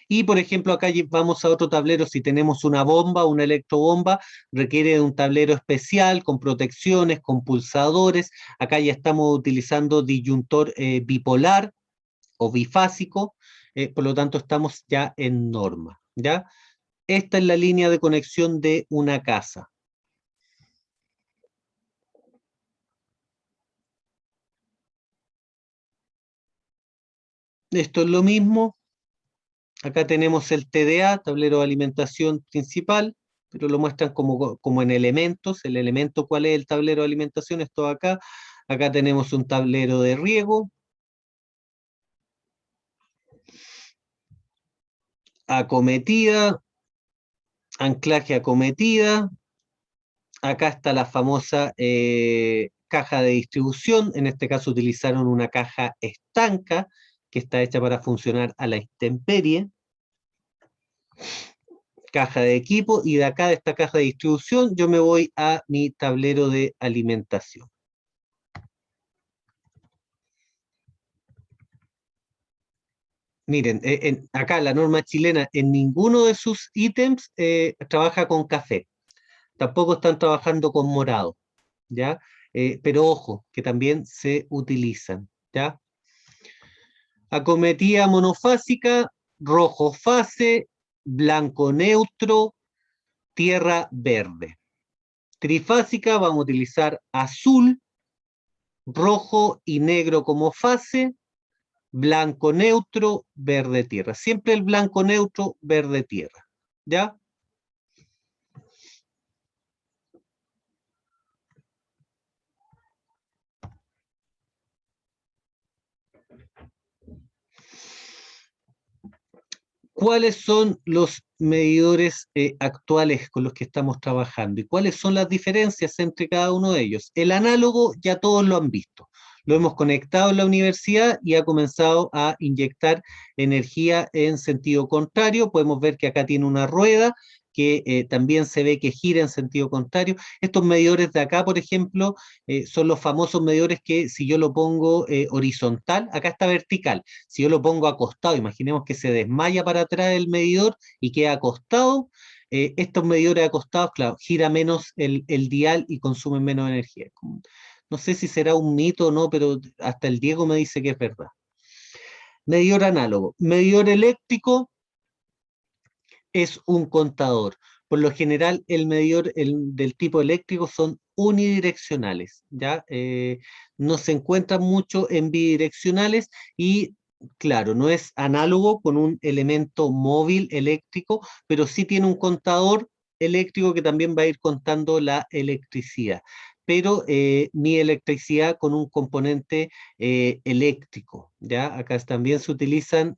Y, por ejemplo, acá vamos a otro tablero, si tenemos una bomba, una electrobomba, requiere de un tablero especial, con protecciones, con pulsadores. Acá ya estamos utilizando disyuntor bipolar o bifásico, por lo tanto estamos ya en norma, ¿ya? Esta es la línea de conexión de una casa. Esto es lo mismo. Acá tenemos el TDA, tablero de alimentación principal, pero lo muestran como en elementos. El elemento, ¿cuál es el tablero de alimentación? Esto acá. Acá tenemos un tablero de riego. Acometida, anclaje acometida. Acá está la famosa caja de distribución. En este caso utilizaron una caja estanca que está hecha para funcionar a la intemperie. Caja de equipo, y de acá de esta caja de distribución yo me voy a mi tablero de alimentación. Miren, acá la norma chilena en ninguno de sus ítems trabaja con café, tampoco están trabajando con morado, ¿ya? Pero ojo, que también se utilizan, ¿ya? Acometida monofásica, rojo fase, blanco neutro, tierra verde. Trifásica vamos a utilizar azul, rojo y negro como fase, blanco neutro, verde tierra. Siempre el blanco neutro, verde tierra. ¿Ya? ¿Cuáles son los medidores actuales con los que estamos trabajando y cuáles son las diferencias entre cada uno de ellos? El análogo ya todos lo han visto. Lo hemos conectado en la universidad y ha comenzado a inyectar energía en sentido contrario. Podemos ver que acá tiene una rueda que también se ve que gira en sentido contrario. Estos medidores de acá, por ejemplo, son los famosos medidores que si yo lo pongo horizontal, acá está vertical. Si yo lo pongo acostado, imaginemos que se desmaya para atrás el medidor y queda acostado, estos medidores acostados, claro, gira menos el dial y consumen menos energía. No sé si será un mito o no, pero hasta el Diego me dice que es verdad. Medidor análogo. Medidor eléctrico es un contador. Por lo general, el medidor del tipo eléctrico son unidireccionales, ¿ya? No se encuentran mucho en bidireccionales y, claro, no es análogo con un elemento móvil eléctrico, pero sí tiene un contador eléctrico que también va a ir contando la electricidad. Pero mi electricidad con un componente eléctrico, ¿ya? Acá también se utilizan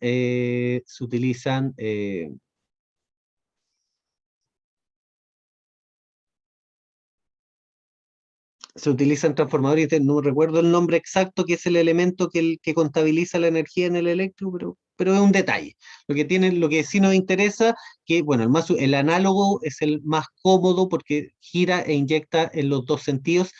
transformadores, no recuerdo el nombre exacto, que es el elemento que contabiliza la energía en el eléctrico, pero es un detalle. Lo que sí nos interesa, que bueno, el análogo es el más cómodo porque gira e inyecta en los dos sentidos.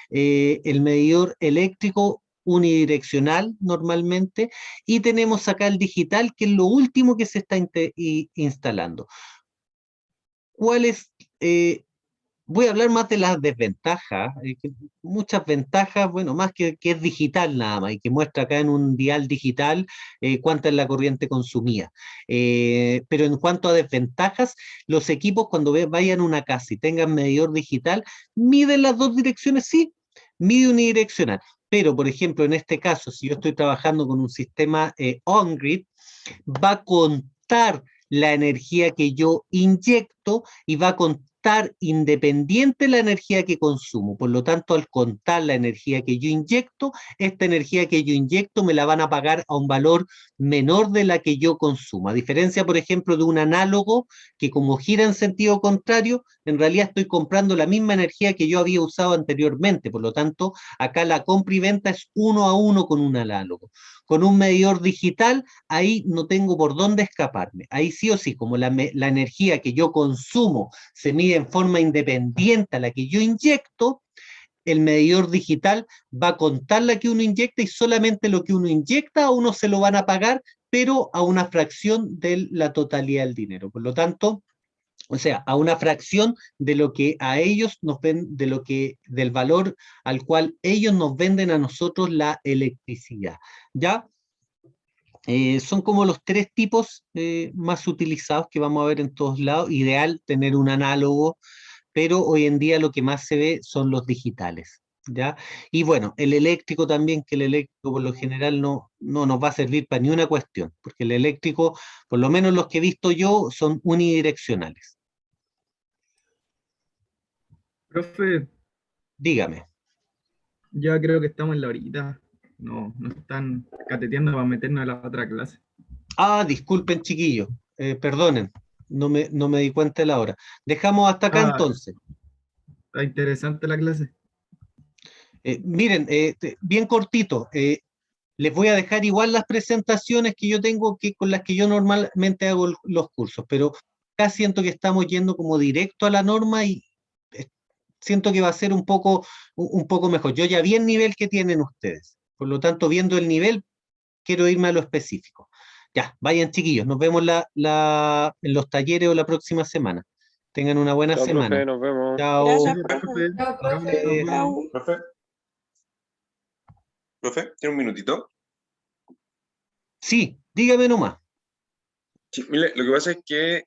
El medidor eléctrico unidireccional normalmente, y tenemos acá el digital, que es lo último que se está instalando. ¿Cuál es? Voy a hablar más de las desventajas, muchas ventajas, bueno, más que es digital nada más, y que muestra acá en un dial digital cuánta es la corriente consumida. Pero en cuanto a desventajas, los equipos cuando vayan a una casa y tengan medidor digital, miden las dos direcciones, sí, mide unidireccional. Pero, por ejemplo, en este caso, si yo estoy trabajando con un sistema on-grid, va a contar la energía que yo inyecto y va a contar independiente la energía que consumo. Por lo tanto, al contar la energía que yo inyecto, esta energía que yo inyecto me la van a pagar a un valor menor de la que yo consumo. A diferencia, por ejemplo, de un análogo que como gira en sentido contrario, en realidad estoy comprando la misma energía que yo había usado anteriormente. Por lo tanto, acá la compra y venta es 1 a 1 con un análogo. Con un medidor digital, ahí no tengo por dónde escaparme. Ahí sí o sí, como la energía que yo consumo se mide en forma independiente a la que yo inyecto, el medidor digital va a contar la que uno inyecta y solamente lo que uno inyecta a uno se lo van a pagar, pero a una fracción de la totalidad del dinero. Por lo tanto, o sea, a una fracción de lo que a ellos nos ven, del valor al cual ellos nos venden a nosotros la electricidad. ¿Ya? Son como los tres tipos más utilizados que vamos a ver en todos lados. Ideal tener un análogo, pero hoy en día lo que más se ve son los digitales, ¿ya? Y bueno, el eléctrico también, que el eléctrico por lo general no nos va a servir para ni una cuestión, porque el eléctrico, por lo menos los que he visto yo, son unidireccionales. Profe, Dígame. ya creo que estamos en la horita. No, nos están cateteando para meternos a la otra clase. Ah, disculpen, chiquillos, perdonen, no me di cuenta de la hora. Dejamos hasta acá Ah, entonces. está interesante la clase. Miren, bien cortito, les voy a dejar igual las presentaciones que yo tengo con las que yo normalmente hago los cursos, pero acá siento que estamos yendo como directo a la norma y eh, siento que va a ser un poco mejor. Yo ya vi el nivel que tienen ustedes, por lo tanto, viendo el nivel, quiero irme a lo específico. Ya, vayan chiquillos, nos vemos en los talleres o la próxima semana. Tengan una buena Chao, semana. profe, nos vemos. Chao. Gracias, Gracias, profe. profe. Chao, Chao, nos profe. vemos. Chao. Profe, profe, ¿tiene un minutito? Sí, dígame nomás. Sí, mire, lo que pasa es que,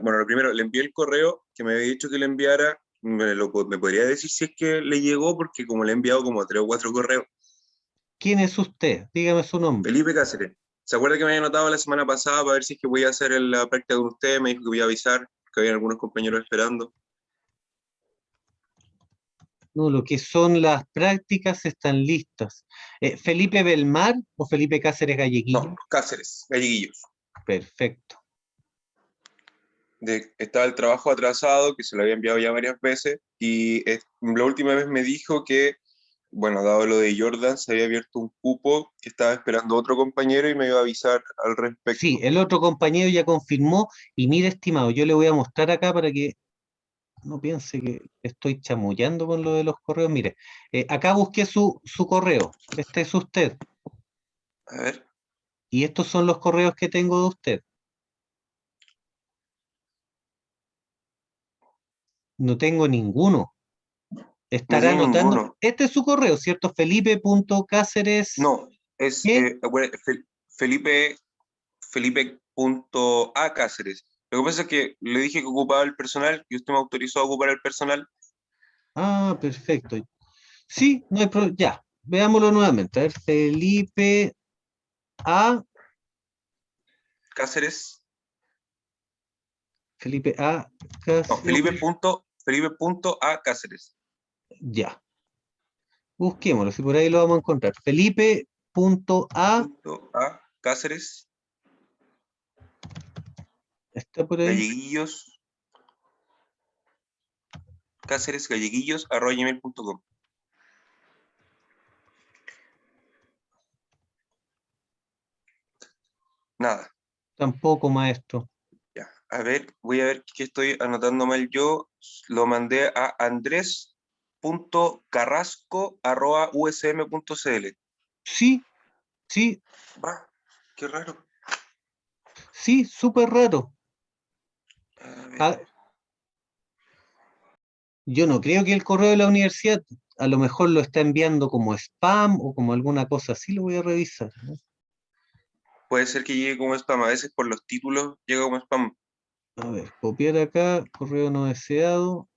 bueno, lo primero, le envié el correo que me había dicho que le enviara. ¿Me podría decir si es que le llegó? Porque como le he enviado como 3 o 4 correos. ¿Quién es usted? Dígame su nombre. Felipe Cáceres. ¿Se acuerda que me había anotado la semana pasada para ver si es que voy a hacer la práctica con usted? Me dijo que voy a avisar, que había algunos compañeros esperando. No, lo que son las prácticas están listas. ¿Felipe Belmar o Felipe Cáceres No, Galleguillo? Cáceres, Galleguillos. Perfecto. Estaba el trabajo atrasado, que se lo había enviado ya varias veces, y la última vez me dijo que, bueno, dado lo de Jordan, se había abierto un cupo que estaba esperando otro compañero y me iba a avisar al respecto. Sí, el otro compañero ya confirmó, y mire, estimado, yo le voy a mostrar acá para que no piense que estoy chamullando con lo de los correos. Mire, acá busqué su correo, este es usted, A ver, y estos son los correos que tengo de usted. No tengo ninguno. no Estará tiene anotando. ninguno. Este es su correo, ¿cierto? Felipe.cáceres. No, es ¿Qué? Felipe, Felipe.a Cáceres. Lo que pasa es que le dije que ocupaba el personal y usted me autorizó a ocupar el personal. Ah, perfecto. Sí, no hay problema. Ya, veámoslo nuevamente. A ver, Felipe A. Cáceres. Felipe A. No, Cáceres. Felipe.a Cáceres. Ya. Busquémoslo, si por ahí lo vamos a encontrar. Felipe.a. A Cáceres. ¿Está por ahí? Galleguillos. Cáceres Galleguillos @gmail.com. Nada. Tampoco, maestro. Ya. A ver, voy a ver qué estoy anotando mal yo. Lo mandé a andres.carrasco@usm.cl. Sí, sí, Va, qué raro. sí, súper raro. A ver. Ah, yo no creo que el correo de la universidad a lo mejor lo está enviando como spam o como alguna cosa así, lo voy a revisar, ¿no? Puede ser que llegue como spam. A veces por los títulos llega como spam. A ver, copiar acá, correo no deseado.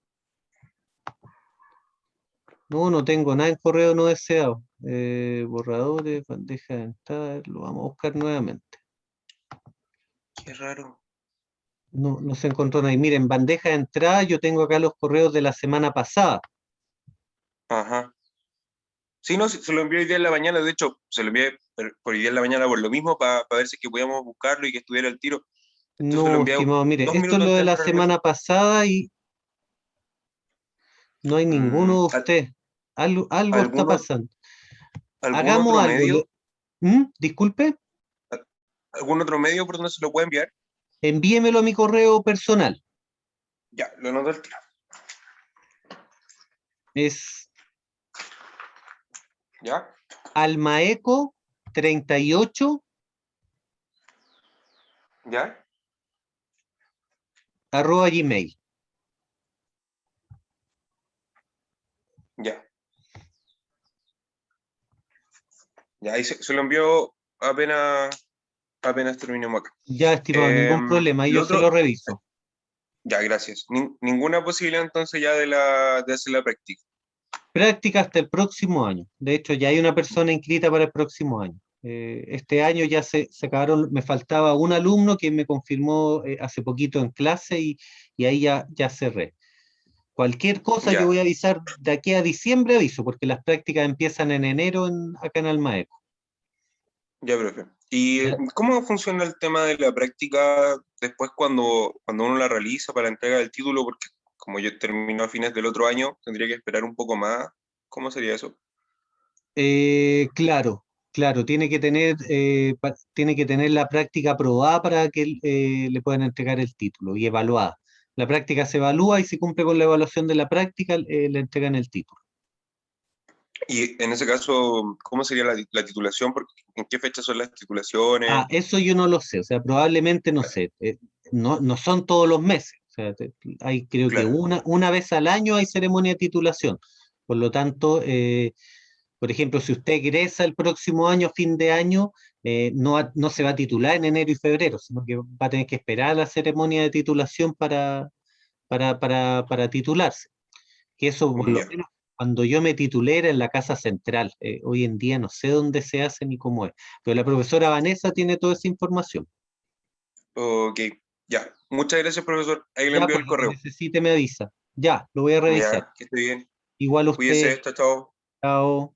No, no tengo nada en correo no deseado. Borradores, bandeja de entrada, lo vamos a buscar nuevamente. Qué raro. No, no se encontró nada. Y miren, bandeja de entrada, yo tengo acá los correos de la semana pasada. Ajá. Sí, no, se lo envié hoy día en la mañana. De hecho, se lo envié por hoy día en la mañana por lo mismo, para ver si es que podíamos buscarlo y que estuviera al tiro. Entonces se lo No, envié estimado, mire, dos esto es minutos lo de antes de la entrar al metro. semana pasada y no hay ninguno de ¿Al- usted. Algo está ¿Algún, pasando. algún Hagamos otro algo. medio? Disculpe, ¿Algún otro medio por donde se lo puede enviar? envíemelo a mi correo personal. Ya, lo anoto al tiro. Es ¿Ya? almaeco38 ¿Ya? @gmail. Ya. Ya, ahí se lo envió apenas terminemos acá. Ya, estimado, ningún problema, Lo yo se lo otro, reviso. ya, gracias. Ninguna posibilidad entonces ya de hacer la práctica. Práctica hasta el próximo año. De hecho, ya hay una persona inscrita para el próximo año. Este año ya se acabaron, me faltaba un alumno que me confirmó hace poquito en clase y ahí ya cerré. Cualquier cosa yo Ya, voy a avisar de aquí a diciembre, aviso, porque las prácticas empiezan en enero acá en Almaeco. ya, profe. ¿Y Ya. cómo funciona el tema de la práctica después cuando uno la realiza para la entrega del título? Porque como yo termino a fines del otro año, tendría que esperar un poco más. ¿Cómo sería eso? Claro, claro, tiene que tener la práctica aprobada para que le puedan entregar el título y evaluada. La práctica se evalúa y si cumple con la evaluación de la práctica, le entregan el título. Y en ese caso, ¿cómo sería la titulación? Porque, ¿en qué fecha son las titulaciones? Ah, eso yo no lo sé, o sea, probablemente no sé, no son todos los meses, o sea, hay creo que Claro, una vez al año hay ceremonia de titulación. Por lo tanto, por ejemplo, si usted egresa el próximo año, fin de año, no se va a titular en enero y febrero, sino que va a tener que esperar a la ceremonia de titulación para titularse. Que eso, por lo ya. menos, cuando yo me titulé era en la Casa Central. Hoy en día no sé dónde se hace ni cómo es. Pero la profesora Vanessa tiene toda esa información. Ok, ya. Muchas gracias, profesor. Ahí le Ya, envío pues el lo que correo. necesite me avisa. Ya, lo voy a revisar. Ya, que esté bien. Igual usted, Cuídese, chao, chao. chao.